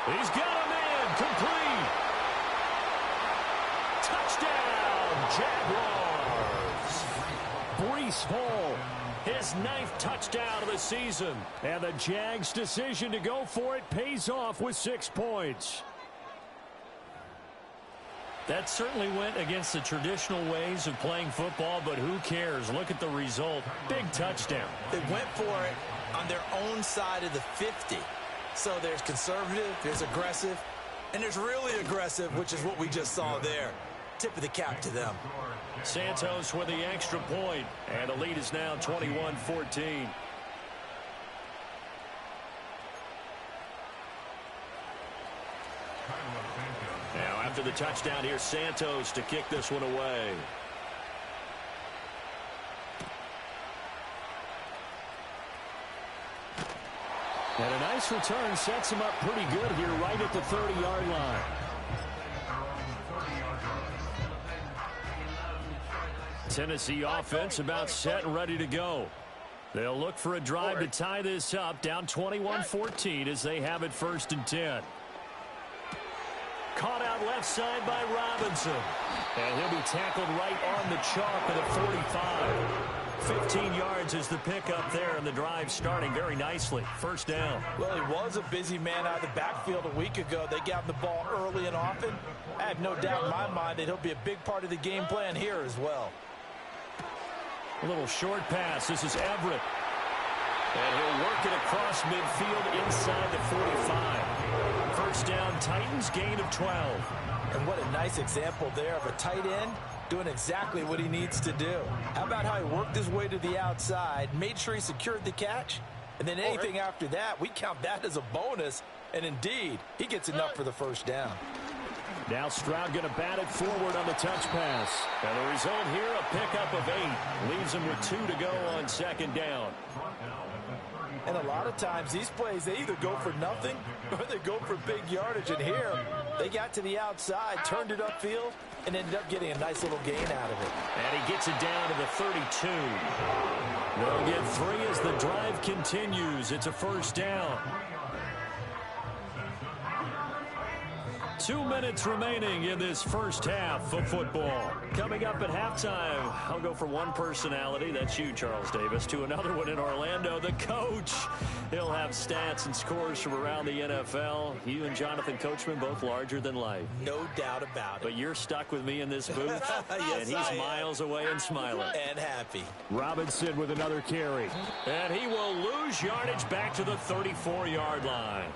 S9: He's got him in. Complete. Touchdown, Jaguars. Breece Hall, his 9th touchdown of the season. And the Jags' decision to go for it pays off with 6 points. That certainly went against the traditional ways of playing football, but who cares? Look at the result. Big touchdown.
S10: They went for it on their own side of the 50. So there's conservative, there's aggressive, and there's really aggressive, which is what we just saw there. Tip of the cap to them.
S9: Santos with the extra point, and the lead is now 21-14. Now after the touchdown, here's Santos to kick this one away. And a nice return sets him up pretty good here right at the 30-yard line. Tennessee offense about set and ready to go. They'll look for a drive to tie this up, down 21-14 as they have it 1st and 10. Caught out left side by Robinson. And he'll be tackled right on the chalk of the 45. 15 yards is the pickup there, and the drive starting very nicely. 1st down.
S10: Well, he was a busy man out of the backfield a week ago. They got him the ball early and often. I have no doubt in my mind that he'll be a big part of the game plan here as well.
S9: A little short pass. This is Everett. And he'll work it across midfield inside the 45. 1st down, Titans, gain of 12.
S10: And what a nice example there of a tight end doing exactly what he needs to do. How about how he worked his way to the outside, made sure he secured the catch, and then anything after that, we count that as a bonus. And indeed, he gets enough for the 1st down.
S9: Now Stroud going to bat it forward on the touch pass. And the result here, a pickup of 8. Leaves him with 2 to go on 2nd down.
S10: And a lot of times these plays, they either go for nothing or they go for big yardage. And here, they got to the outside, turned it upfield, and ended up getting a nice little gain out of it.
S9: And he gets it down to the 32. They'll get 3 as the drive continues. It's a 1st down. 2 minutes remaining in this 1st half of football. Coming up at halftime, I'll go from one personality, that's you, Charles Davis, to another one in Orlando, the coach. He'll have stats and scores from around the NFL. You and Jonathan Coachman, both larger than life.
S10: No doubt about it.
S9: But you're stuck with me in this booth,
S10: yes,
S9: and he's miles away and smiling.
S10: And happy.
S9: Robinson with another carry. And he will lose yardage back to the 34-yard line.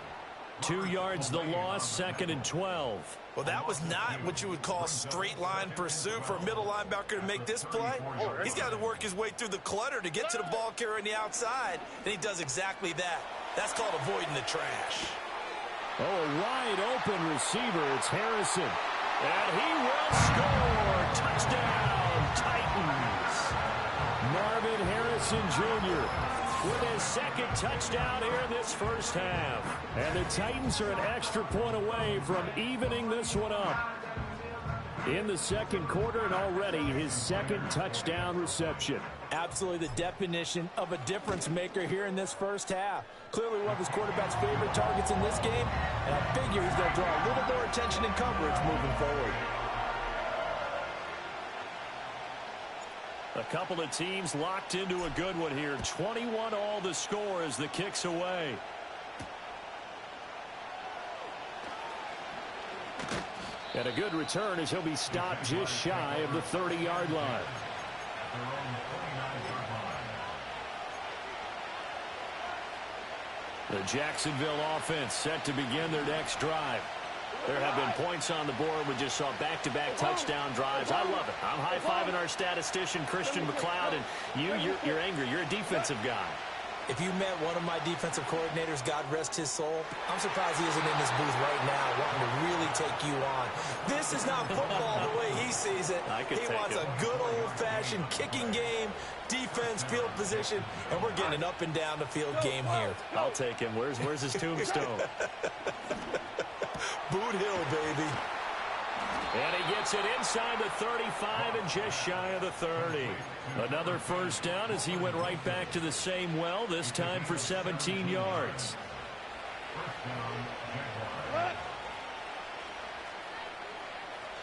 S9: 2 yards the loss, 2nd and 12.
S10: Well, that was not what you would call straight line pursuit for a middle linebacker to make this play. He's got to work his way through the clutter to get to the ball carrier on the outside, and he does exactly that. That's called avoiding the trash.
S9: Oh, a wide open receiver. It's Harrison. And he will score. Touchdown, Titans. Marvin Harrison Jr. with his 2nd touchdown here in this 1st half. And the Titans are an extra point away from evening this one up. In the 2nd quarter, and already his 2nd touchdown reception.
S10: Absolutely the definition of a difference maker here in this 1st half. Clearly one of his quarterback's favorite targets in this game, and I figure he's going to draw a little more attention and coverage moving forward.
S9: A couple of teams locked into a good one here. 21 all the score as the kick's away. And a good return as he'll be stopped just shy of the 30-yard line. The Jacksonville offense set to begin their next drive. There have been points on the board. We just saw back-to-back touchdown drives. I love it. I'm high-fiving our statistician, Christian McLeod, and you're angry. You're a defensive guy.
S10: If you met one of my defensive coordinators, God rest his soul, I'm surprised he isn't in this booth right now wanting to really take you on. This is not football the way he sees it. He wants a good old-fashioned kicking game, defense, field position, and we're getting an up-and-down-the-field game here.
S9: I'll take him. Where's his tombstone?
S10: Boot Hill, baby.
S9: And he gets it inside the 35 and just shy of the 30. Another first down as he went right back to the same well, this time for 17 yards.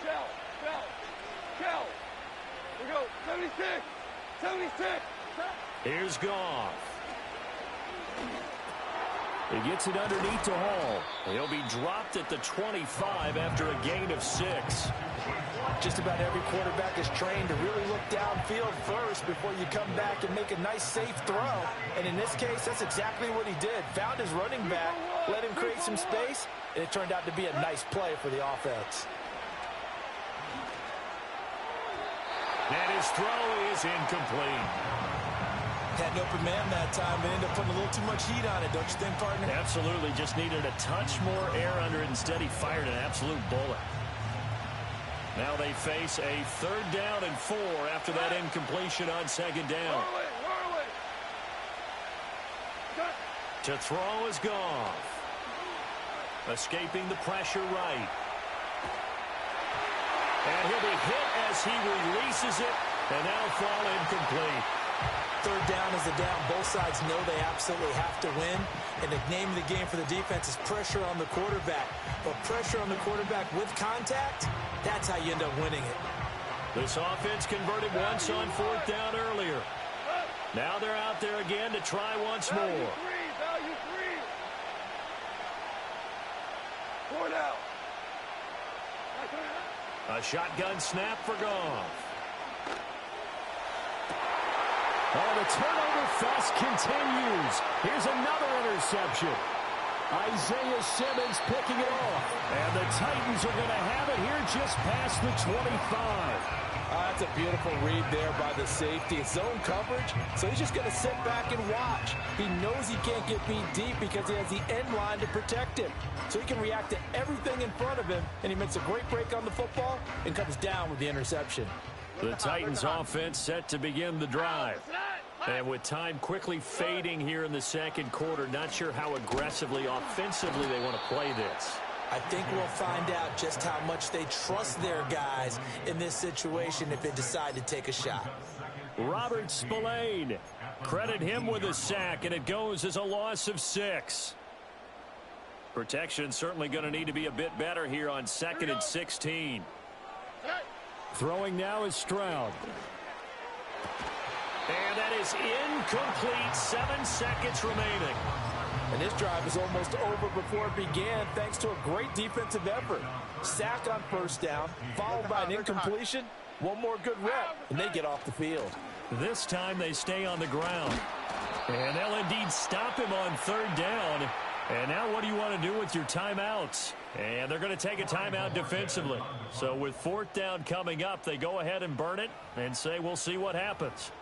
S2: Shell. We go. 76.
S9: Here's Goff. He gets it underneath to Hall. He'll be dropped at the 25 after a gain of 6.
S10: Just about every quarterback is trained to really look downfield first before you come back and make a nice, safe throw. And in this case, that's exactly what he did. Found his running back, let him create some space, and it turned out to be a nice play for the offense.
S9: And his throw is incomplete.
S10: Had an open man that time, but ended up putting a little too much heat on it, don't you think, partner?
S9: Absolutely. Just needed a touch more air under it. Instead, he fired an absolute bullet. Now they face a 3rd down and 4 after that incompletion on 2nd down. To throw is Goff. Escaping the pressure right. And he'll be hit as he releases it, and that'll fall incomplete.
S10: 3rd down is the down. Both sides know they absolutely have to win. And the name of the game for the defense is pressure on the quarterback. But pressure on the quarterback with contact, that's how you end up winning it.
S9: This offense converted once on 4th down earlier. Now they're out there again to try once more.
S2: Value 3. 4 down.
S9: A shotgun snap for Goff.
S11: Oh, the turnover fest continues. Here's another interception. Isaiah Simmons picking it off. And the Titans are going to have it here just past the 25.
S10: That's a beautiful read there by the safety. It's zone coverage, so he's just going to sit back and watch. He knows he can't get beat deep because he has the end line to protect him. So he can react to everything in front of him, and he makes a great break on the football and comes down with the interception.
S9: The Titans offense set to begin the drive. And with time quickly fading here in the 2nd quarter, not sure how aggressively, offensively they want to play this.
S10: I think we'll find out just how much they trust their guys in this situation if they decide to take a shot.
S9: Robert Spillane, credit him with a sack, and it goes as a loss of 6. Protection certainly going to need to be a bit better here on 2nd and 16.
S11: Throwing now is Stroud.
S9: And that is incomplete. 7 seconds remaining.
S10: And this drive is almost over before it began thanks to a great defensive effort. Sack on 1st down, followed by an incompletion. One more good rep, and they get off the field.
S9: This time they stay on the ground. And they'll indeed stop him on 3rd down. And now what do you want to do with your timeouts? And they're going to take a timeout defensively. So with 4th down coming up, they go ahead and burn it and say we'll see what happens.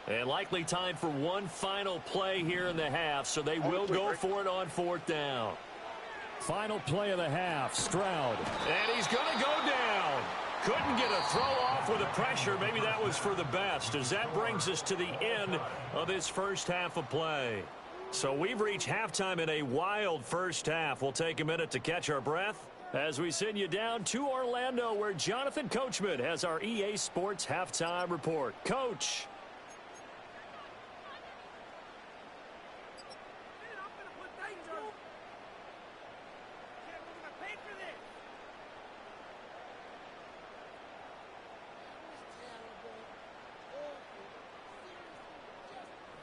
S9: And likely time for one final play here in the half, so they will go for it on 4th down.
S11: Final play of the half, Stroud.
S9: And he's going to go down. Couldn't get a throw off with the pressure. Maybe that was for the best, as that brings us to the end of this first half of play. So we've reached halftime in a wild first half. We'll take a minute to catch our breath as we send you down to Orlando, where Jonathan Coachman has our EA Sports halftime report. Coach.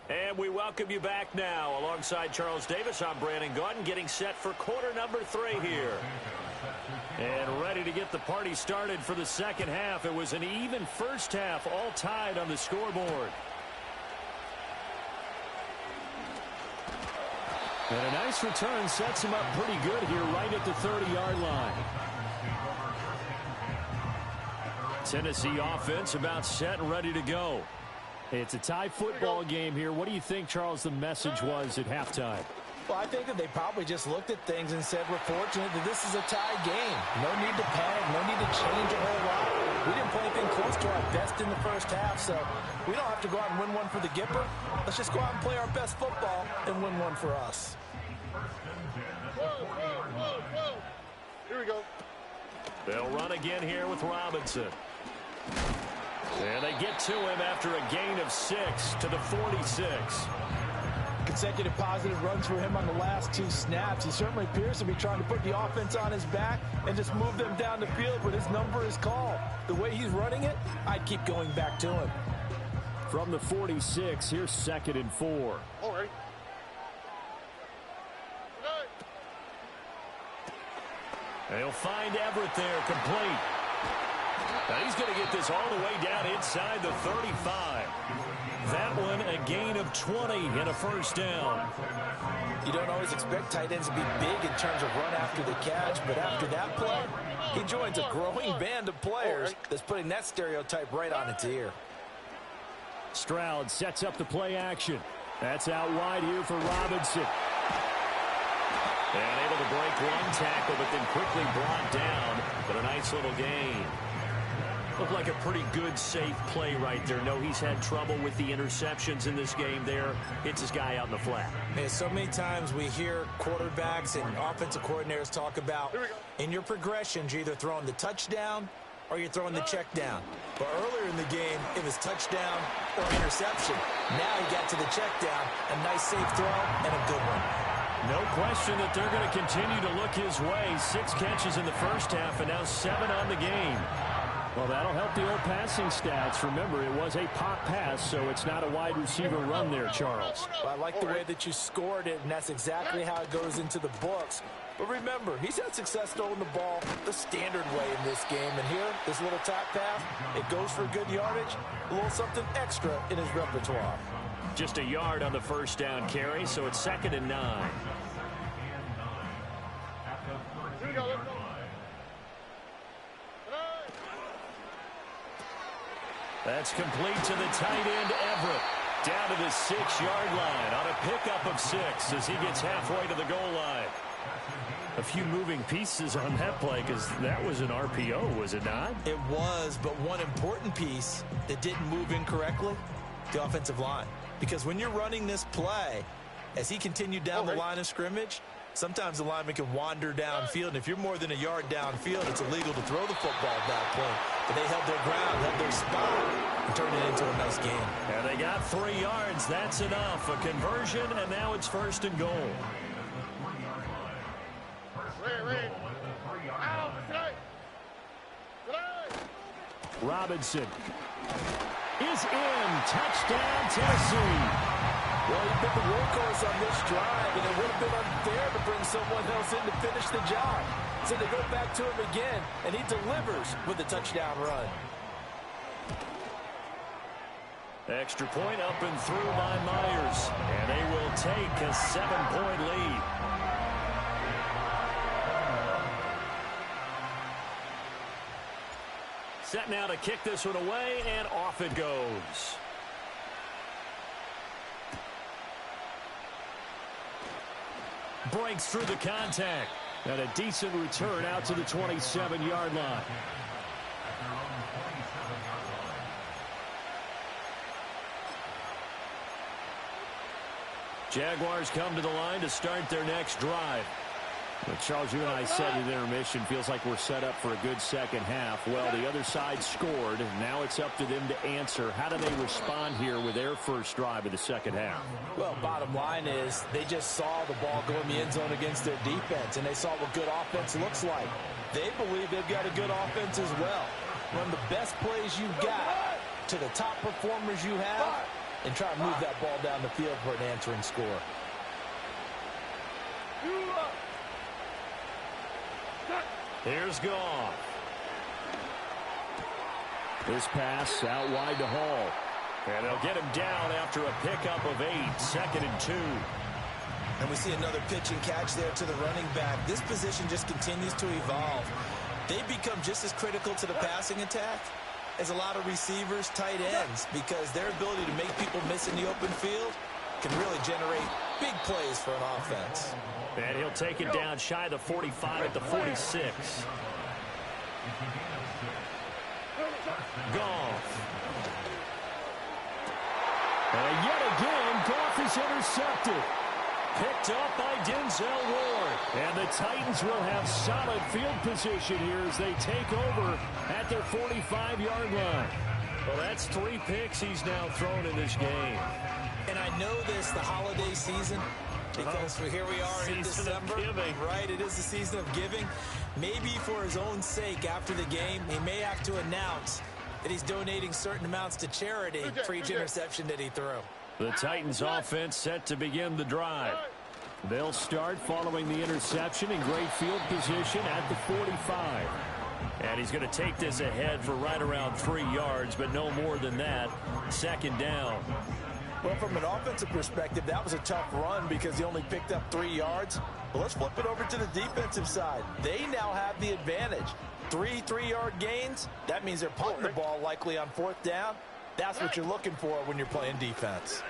S9: And we welcome you back now. Alongside Charles Davis, I'm Brandon Gaudin, getting set for quarter number 3 here. And ready to get the party started for the 2nd half. It was an even first half, all tied on the scoreboard.
S11: And a nice return sets him up pretty good here right at the 30-yard line.
S9: Tennessee offense about set and ready to go.
S11: It's a tie football game here. What do you think, Charles, the message was at halftime?
S10: Well, I think that they probably just looked at things and said, we're fortunate that this is a tie game. No need to panic, no need to change a whole lot. We didn't play anything close to our best in the first half, so we don't have to go out and win one for the Gipper. Let's just go out and play our best football and win one for us.
S2: Whoa. Here we go.
S9: They'll run again here with Robinson. And they get to him after a gain of 6 to the 46.
S10: Consecutive positive runs for him on the last 2 snaps. He certainly appears to be trying to put the offense on his back and just move them down the field, but his number is called. The way he's running it, I'd keep going back to him.
S11: From the 46, here's 2nd and 4.
S2: All right.
S9: They'll find Everett there, complete. Now he's going to get this all the way down inside the 35. That one a gain of 20 and a first down.
S10: You don't always expect tight ends to be big in terms of run after the catch, but after that play, he joins a growing band of players that's putting that stereotype right on its ear.
S11: Stroud sets up the play action. That's out wide here for Robinson.
S9: And able to break one tackle, but then quickly brought down. But a nice little gain. Looked like a pretty good, safe play right there. No, he's had trouble with the interceptions in this game there. Hits his guy out in the flat.
S10: Man, so many times we hear quarterbacks and offensive coordinators talk about in your progressions, you're either throwing the touchdown or you're throwing the check down. But earlier in the game, it was touchdown or interception. Now he got to the check down, a nice safe throw, and a good one.
S9: No question that they're going to continue to look his way. 6 catches in the first half and now 7 on the game.
S11: Well, that'll help the old passing stats. Remember, it was a pop pass, so it's not a wide receiver run there, Charles.
S10: Well, I like the way that you scored it, and that's exactly how it goes into the books. But remember, he's had success throwing the ball the standard way in this game. And here, this little tap pass, it goes for good yardage, a little something extra in his repertoire.
S9: Just a yard on the first down carry, so it's 2nd and 9.
S2: Here we go, let's go.
S9: That's complete to the tight end, Everett. Down to the 6-yard line on a pickup of 6 as he gets halfway to the goal line. A few moving pieces on that play because that was an RPO, was it not?
S10: It was, but one important piece that didn't move incorrectly, the offensive line. Because when you're running this play, as he continued down the line of scrimmage, sometimes the lineman can wander downfield, and if you're more than a yard downfield, it's illegal to throw the football at that point. But they held their ground, held their spot, and turned it into a nice game.
S9: And they got 3 yards. That's enough. A conversion, and now it's 1st and goal.
S11: Robinson is in. Touchdown, Tennessee.
S10: Well, he's been the workhorse on this drive, and it would have been unfair to bring someone else in to finish the job. So they go back to him again, and he delivers with a touchdown run.
S9: Extra point up and through by Myers, and they will take a 7-point lead. Set now to kick this one away, and off it goes. Breaks through the contact. And a decent return out to the 27-yard line. Jaguars come to the line to start their next drive.
S11: Well, Charles, you and I said at intermission, feels like we're set up for a good second half. Well, the other side scored. Now it's up to them to answer. How do they respond here with their first drive of the second half?
S10: Well, bottom line is they just saw the ball go in the end zone against their defense, and they saw what good offense looks like. They believe they've got a good offense as well. Run the best plays you've got to the top performers you have, and try to move that ball down the field for an answering score.
S9: Here's Goff.
S11: This pass out wide to Hall.
S9: And they'll get him down after a pickup of 8, 2nd and 2.
S10: And we see another pitch and catch there to the running back. This position just continues to evolve. They become just as critical to the passing attack as a lot of receivers, tight ends, because their ability to make people miss in the open field can really generate big plays for an offense.
S9: And he'll take it down shy of the 45 at the 46. Goff. And yet again, Goff is intercepted. Picked up by Denzel Ward. And the Titans will have solid field position here as they take over at their 45-yard line. Well, that's 3 picks he's now thrown in this game.
S10: And I know this, the holiday season, because here we are in December. Right, it is the season of giving. Maybe for his own sake after the game, he may have to announce that he's donating certain amounts to charity for each interception that he threw.
S9: The Titans offense set to begin the drive. They'll start following the interception in great field position at the 45. And he's going to take this ahead for right around 3 yards, but no more than that. 2nd down.
S10: Well, from an offensive perspective, that was a tough run because he only picked up 3 yards. But let's flip it over to the defensive side. They now have the advantage. 3 3-yard gains, that means they're punting the ball likely on 4th down. That's what you're looking for when you're playing defense.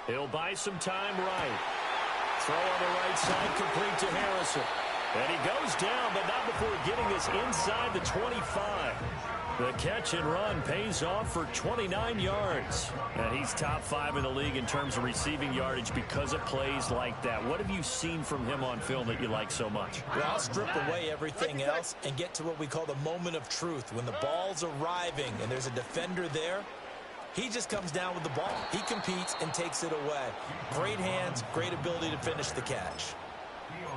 S9: He'll buy some time right. Throw on the right side, complete to Harrison. And he goes down, but not before getting this inside the 25. The catch and run pays off for 29 yards. And he's top 5 in the league in terms of receiving yardage because of plays like that. What have you seen from him on film that you like so much?
S10: Well, I'll strip away everything else and get to what we call the moment of truth. When the ball's arriving and there's a defender there, he just comes down with the ball. He competes and takes it away. Great hands, great ability to finish the catch.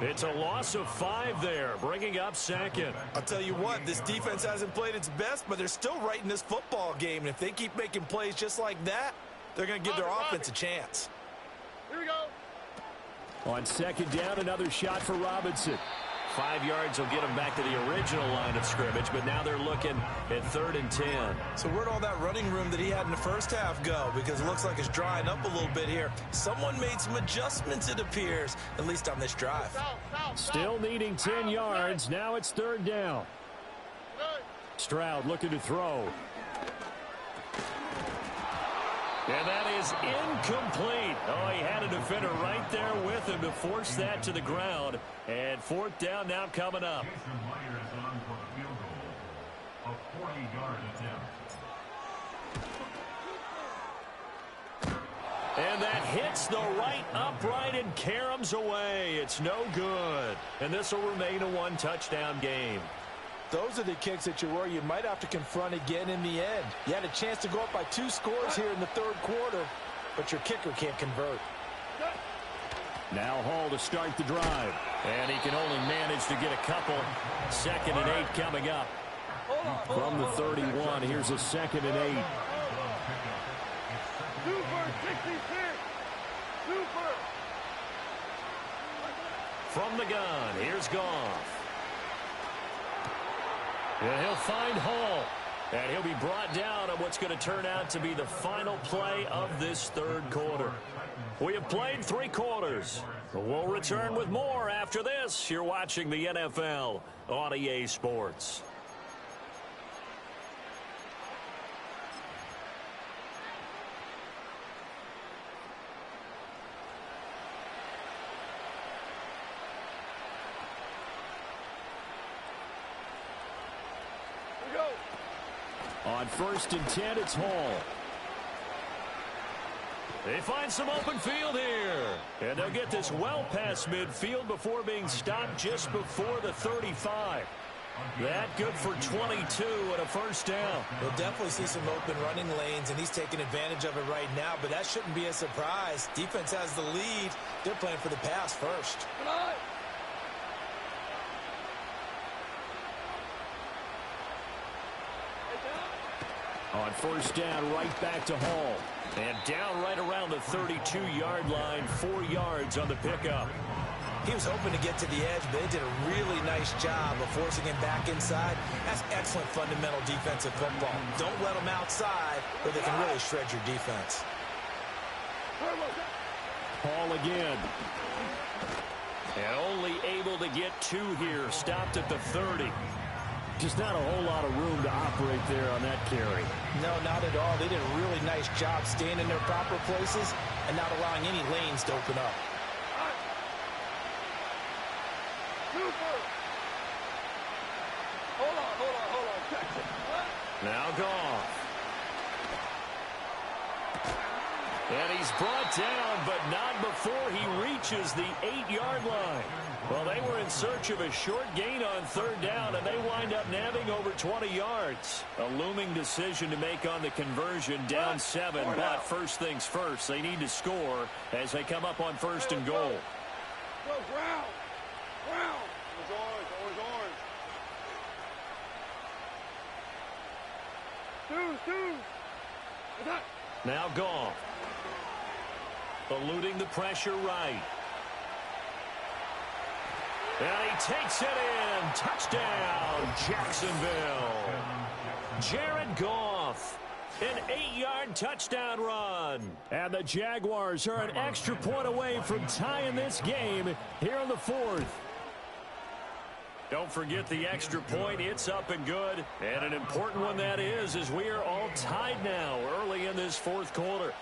S9: It's a loss of 5 there, bringing up 2nd.
S10: I'll tell you what, this defense hasn't played its best, but they're still right in this football game. And if they keep making plays just like that, they're going to give their offense a chance.
S2: Here we go.
S11: On 2nd down, another shot for Robinson.
S9: 5 yards will get them back to the original line of scrimmage, but now they're looking at 3rd and 10.
S10: So where'd all that running room that he had in the first half go? Because it looks like it's drying up a little bit here. Someone made some adjustments, it appears, at least on this drive.
S11: Still needing 10 yards. Now it's 3rd down. Stroud looking to throw.
S9: And that is incomplete. Oh, he had a defender right there with him to force that to the ground. And 4th down now coming up. And that hits the right upright and caroms away. It's no good. And this will remain a 1-touchdown game.
S10: Those are the kicks that you worry you might have to confront again in the end. You had a chance to go up by 2 scores here in the 3rd quarter, but your kicker can't convert.
S11: Now Hall to start the drive.
S9: And he can only manage to get a couple. 2nd and 8 coming up.
S11: From the 31, here's a 2nd and 8.
S9: From the gun, here's Goff. And he'll find Hall. And he'll be brought down on what's going to turn out to be the final play of this 3rd quarter. We have played 3 quarters. We'll return with more after this. You're watching the NFL on EA Sports.
S11: On 1st and 10, it's Hall.
S9: They find some open field here. And they'll get this well past midfield before being stopped just before the 35. That good for 22 and a 1st down.
S10: We'll definitely see some open running lanes, and he's taking advantage of it right now, but that shouldn't be a surprise. Defense has the lead. They're playing for the pass first.
S11: On 1st down, right back to Hall.
S9: And down right around the 32-yard line, 4 yards on the pickup.
S10: He was hoping to get to the edge, but they did a really nice job of forcing him back inside. That's excellent fundamental defensive football. Don't let them outside, or they can really shred your defense.
S11: Hall again.
S9: And only able to get 2 here, stopped at the 30.
S11: Just not a whole lot of room to operate there on that carry.
S10: No, not at all. They did a really nice job staying in their proper places and not allowing any lanes to open up.
S9: Now Goff. And he's brought down, but not before he reaches the 8-yard line. Well, they were in search of a short gain on third down, and they wind up nabbing over 20 yards. A looming decision to make on the conversion, down 7. But first things first, they need to score as they come up on first and goal.
S2: Go, ground. Ground. Always orange. Two.
S9: Now Goff. Eluding the pressure right. And he takes it in. Touchdown, Jacksonville. Jared Goff. An 8-yard touchdown run. And the Jaguars are an extra point away from tying this game here in the fourth. Don't forget the extra point. It's up and good. And an important one that is, as we are all tied now early in this fourth quarter.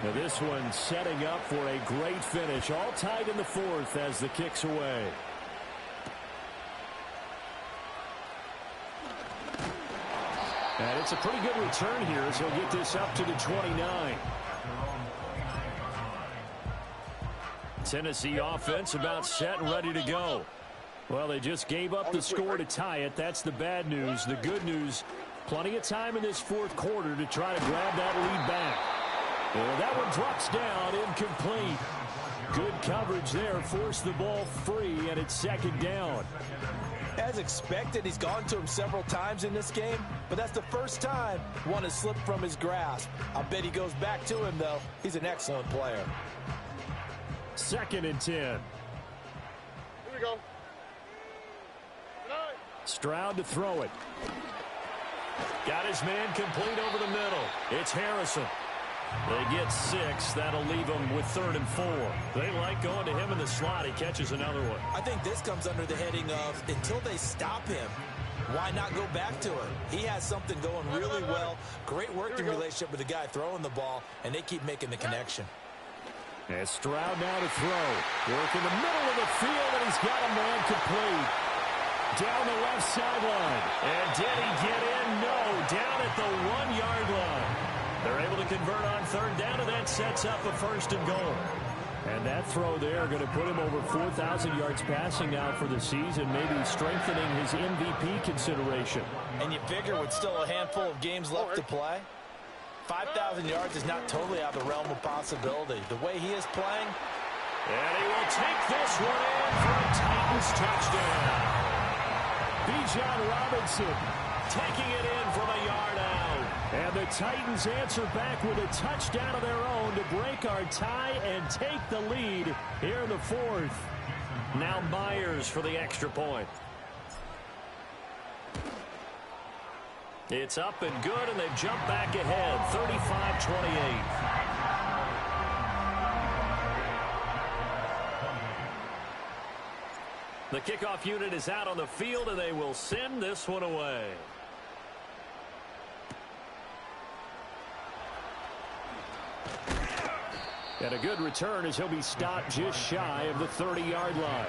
S9: Now this one setting up for a great finish. All tied in the fourth as the kick's away. And it's a pretty good return here as he'll get this up to the 29. Tennessee offense about set and ready to go. Well, they just gave up the score to tie it. That's the bad news. The good news, plenty of time in this fourth quarter to try to grab that lead back. Well, that one drops down, incomplete. Good coverage there, forced the ball free, and it's second down.
S10: As expected, he's gone to him several times in this game, but that's the first time one has slipped from his grasp. I bet he goes back to him, though. He's an excellent player.
S11: Second and 10.
S2: Here we go.
S11: Stroud to throw it.
S9: Got his man complete over the middle. It's Harrison. They get 6. That'll leave them with 3rd and 4. They like going to him in the slot. He catches another one.
S10: I think this comes under the heading of until they stop him, why not go back to him? He has something going really well. Great working relationship with the guy throwing the ball, and they keep making the connection.
S11: And Stroud now to throw. Work in the middle of the field, and he's got a man complete. Down the left sideline.
S9: And did he get in? No. Down at the 1-yard line. They're able to convert on third down, and that sets up a first and goal.
S11: And that throw there going to put him over 4,000 yards passing now for the season, maybe strengthening his MVP consideration.
S10: And you figure with still a handful of games left to play, 5,000 yards is not totally out of the realm of possibility. The way he is playing.
S9: And he will take this one in for a Titans touchdown.
S11: Bijan Robinson
S9: taking it in from a yard out.
S11: And the Titans answer back with a touchdown of their own to break our tie and take the lead here in the fourth.
S9: Now Myers for the extra point. It's up and good, and they've jumped back ahead, 35-28. The kickoff unit is out on the field, and they will send this one away.
S11: And a good return as he'll be stopped just shy of the 30-yard line.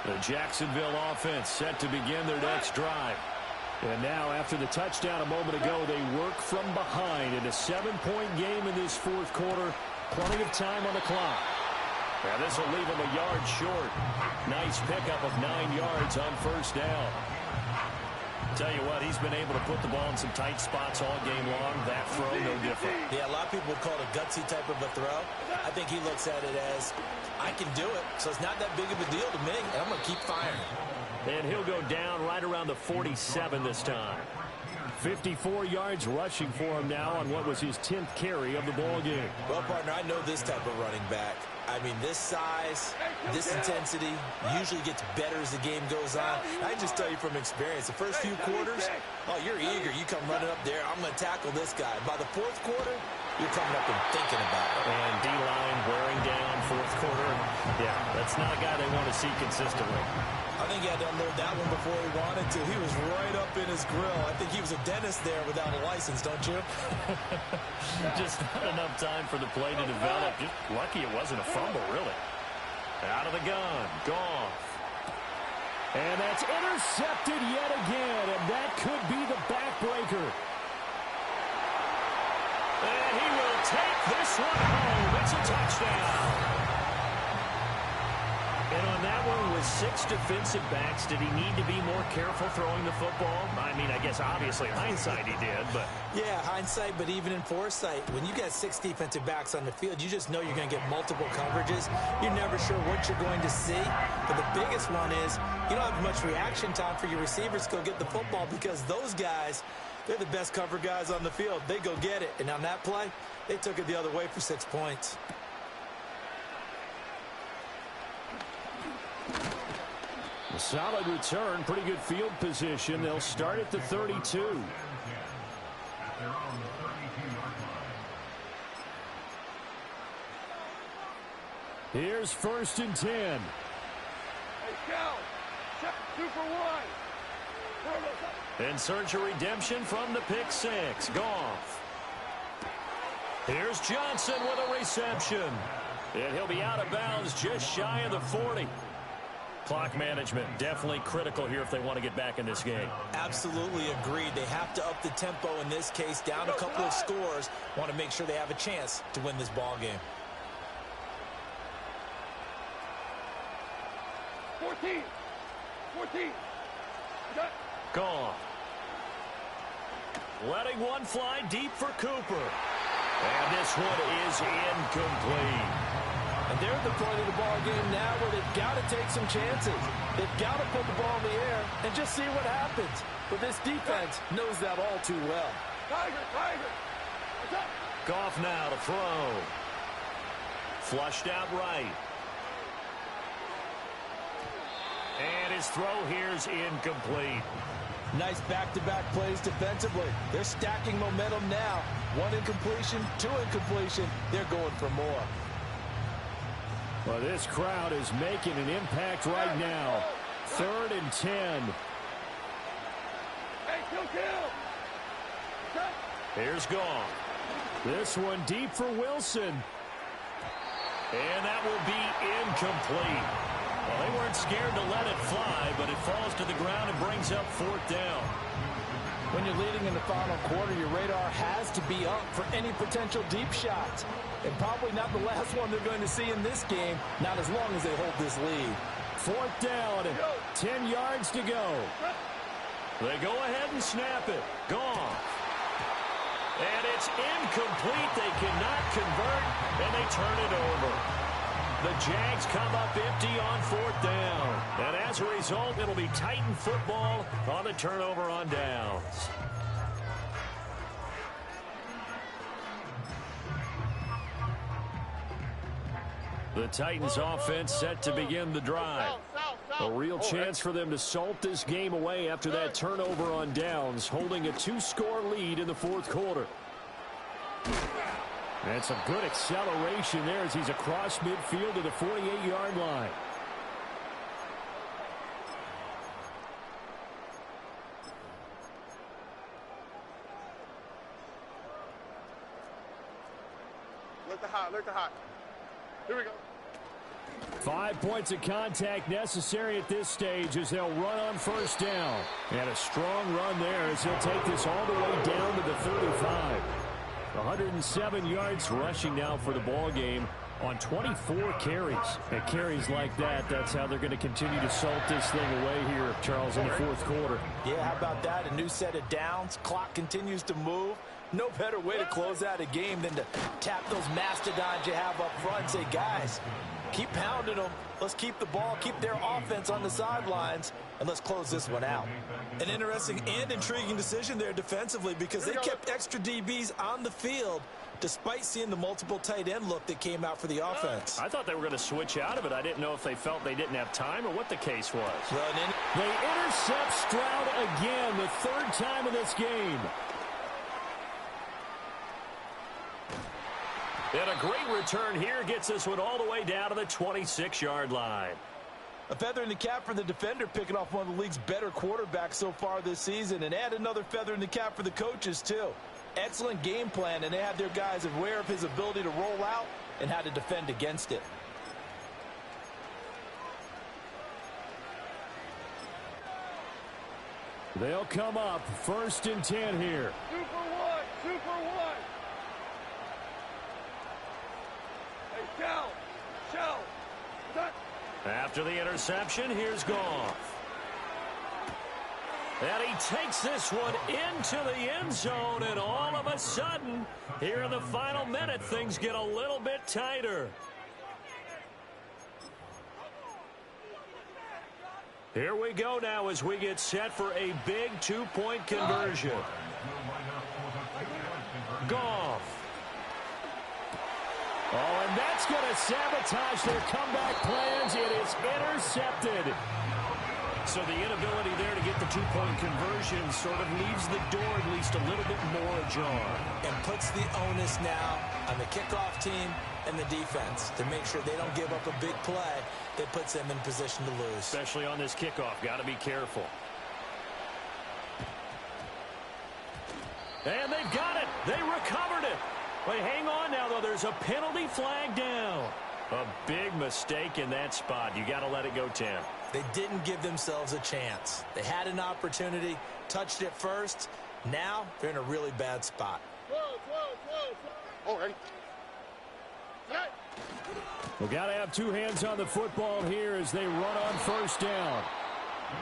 S9: The Jacksonville offense set to begin their next drive.
S11: And now, after the touchdown a moment ago, they work from behind in a 7-point game in this fourth quarter. Plenty of time on the clock.
S9: And this will leave them a yard short. Nice pickup of 9 yards on first down. Tell you what, he's been able to put the ball in some tight spots all game long. That throw, no different.
S10: Yeah, a lot of people would call it a gutsy type of a throw. I think he looks at it as, I can do it, so it's not that big of a deal to me, and I'm going to keep firing.
S9: And he'll go down right around the 47 this time.
S11: 54 yards rushing for him now on what was his 10th carry of the ball game.
S10: Well, partner, I know this type of running back. I mean, this size, this intensity usually gets better as the game goes on. I can just tell you from experience, the first few quarters, oh, you're eager. You come running up there, I'm going to tackle this guy. By the fourth quarter, you're coming up and thinking about it.
S9: And D-line wearing down fourth quarter. Yeah, that's not a guy they want to see consistently.
S10: I think he had to unload that one before he wanted to. He was right up in his grill. I think he was a dentist there without a license, don't you?
S9: Just not enough time for the play to develop. Just lucky it wasn't a fumble, really. Out of the gun, Goff.
S11: And that's intercepted yet again, and that could be the backbreaker.
S9: And he will take this one home. It's a touchdown. And on that one, with 6 defensive backs, did he need to be more careful throwing the football? I mean, I guess obviously hindsight he did, but...
S10: Yeah, hindsight, but even in foresight, when you got 6 defensive backs on the field, you just know you're going to get multiple coverages. You're never sure what you're going to see. But the biggest one is you don't have much reaction time for your receivers to go get the football because those guys, they're the best cover guys on the field. They go get it. And on that play, they took it the other way for 6 points.
S11: A solid return, pretty good field position. They'll start at the 32. Here's 1st and 10.
S2: Hey, Cal, 2 for 1.
S9: In search of redemption from the pick 6. Goff. Here's Johnson with a reception. And he'll be out of bounds just shy of the 40. Clock management definitely critical here if they want to get back in this game.
S10: Absolutely agreed. They have to up the tempo in this case, down a couple of scores. Want to make sure they have a chance to win this ball game.
S2: 14.
S9: Goff. Letting one fly deep for Cooper. And this one is incomplete.
S10: And they're at the point of the ball game now where they've got to take some chances. They've got to put the ball in the air and just see what happens. But this defense knows that all too well.
S2: Tiger.
S9: Goff now to throw. Flushed out right. And his throw here's incomplete.
S10: Nice back-to-back plays defensively. They're stacking momentum now. 1 incompletion, 2 incompletion. They're going for more.
S11: Well, this crowd is making an impact right now. 3rd and 10.
S2: Hey, kill.
S9: Here's Goff.
S11: This one deep for Wilson.
S9: And that will be incomplete. Well, they weren't scared to let it fly, but it falls to the ground and brings up 4th down.
S10: When you're leading in the final quarter, your radar has to be up for any potential deep shots. And probably not the last one they're going to see in this game, not as long as they hold this lead.
S11: 4th down, 10 yards to go.
S9: They go ahead and snap it. Gone. And it's incomplete. They cannot convert, and they turn it over. The Jags come up empty on 4th down. And as a result, it'll be Titan football on the turnover on downs. The Titans offense set to begin the drive. A real chance for them to salt this game away after that turnover on downs, holding a 2-score lead in the 4th quarter. And some good acceleration there as he's across midfield to the 48-yard line.
S2: Look the hot. Here we go.
S11: 5 points of contact necessary at this stage as they'll run on 1st down. And a strong run there as he'll take this all the way down to the 35. 107 yards rushing now for the ball game on 24 carries. And carries like that, that's how they're going to continue to salt this thing away here, Charles, in the 4th quarter.
S10: Yeah, how about that? A new set of downs. Clock continues to move. No better way to close out a game than to tap those mastodons you have up front and say, guys, keep pounding them. Let's keep the ball, keep their offense on the sidelines, and let's close this one out. An interesting and intriguing decision there defensively because they kept extra DBs on the field despite seeing the multiple tight end look that came out for the offense.
S9: I thought they were going to switch out of it. I didn't know if they felt they didn't have time or what the case was.
S11: They intercept Stroud again, the 3rd time in this game.
S9: And a great return here gets this one all the way down to the 26-yard line.
S10: A feather in the cap for the defender, picking off one of the league's better quarterbacks so far this season, and add another feather in the cap for the coaches, too. Excellent game plan, and they have their guys aware of his ability to roll out and how to defend against it.
S11: They'll come up 1st and 10 here.
S2: 2 for 1. 2 for 1. Hey, Shell.
S9: After the interception, here's Goff. And he takes this one into the end zone, and all of a sudden, here in the final minute, things get a little bit tighter. Here we go now as we get set for a big 2-point conversion. Goff.
S11: Oh, and that's going to sabotage their comeback plans. It is intercepted.
S9: So the inability there to get the 2-point conversion sort of leaves the door at least a little bit more ajar.
S10: And puts the onus now on the kickoff team and the defense to make sure they don't give up a big play that puts them in position to lose.
S9: Especially on this kickoff. Got to be careful. And they've got it. They recovered it. Wait, hang on now, though. There's a penalty flag down. A big mistake in that spot. You got to let it go, Tim.
S10: They didn't give themselves a chance. They had an opportunity, touched it first. Now they're in a really bad spot.
S2: Oh, ready?
S11: We've got to have two hands on the football here as they run on 1st down.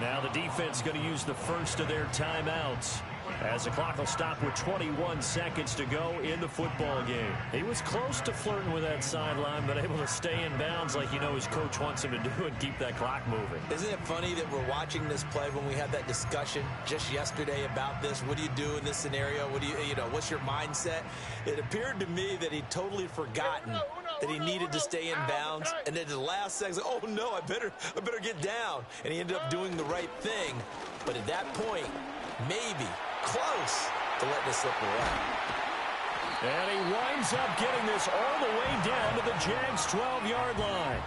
S9: Now the defense going to use the first of their timeouts as the clock will stop with 21 seconds to go in the football game. He was close to flirting with that sideline, but able to stay in bounds like his coach wants him to do and keep that clock moving.
S10: Isn't it funny that we're watching this play when we had that discussion just yesterday about this? What do you do in this scenario? What do what's your mindset? It appeared to me that he'd totally forgotten that he needed to stay in bounds, and then at the last second, oh no, I better get down. And he ended up doing the right thing. But at that point, maybe close to letting it slip away.
S9: And he winds up getting this all the way down to the Jags' 12-yard line.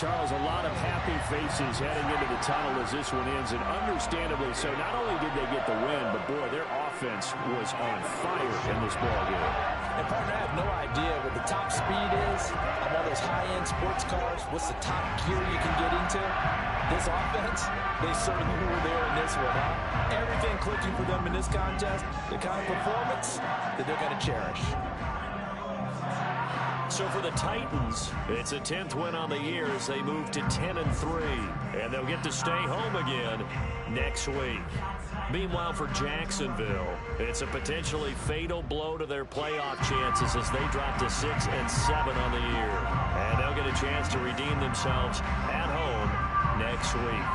S11: Charles, a lot of happy faces heading into the tunnel as this one ends, and understandably so. Not only did they get the win, but boy, their offense was on fire in this ballgame.
S10: And partner, I have no idea what the top speed is on all those high-end sports cars. What's the top gear you can get into? This offense, they certainly were there in this one, huh? Everything clicking for them in this contest, the kind of performance that they're going to cherish.
S9: So for the Titans, it's a 10th win on the year as they move to 10-3, and they'll get to stay home again next week. Meanwhile, for Jacksonville, it's a potentially fatal blow to their playoff chances as they drop to 6-7 on the year, and they'll get a chance to redeem themselves at home next week.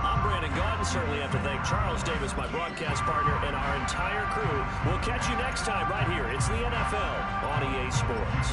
S9: I'm Brandon Gaudin. Certainly have to thank Charles Davis, my broadcast partner, and our entire crew. We'll catch you next time right here. It's the NFL on EA Sports.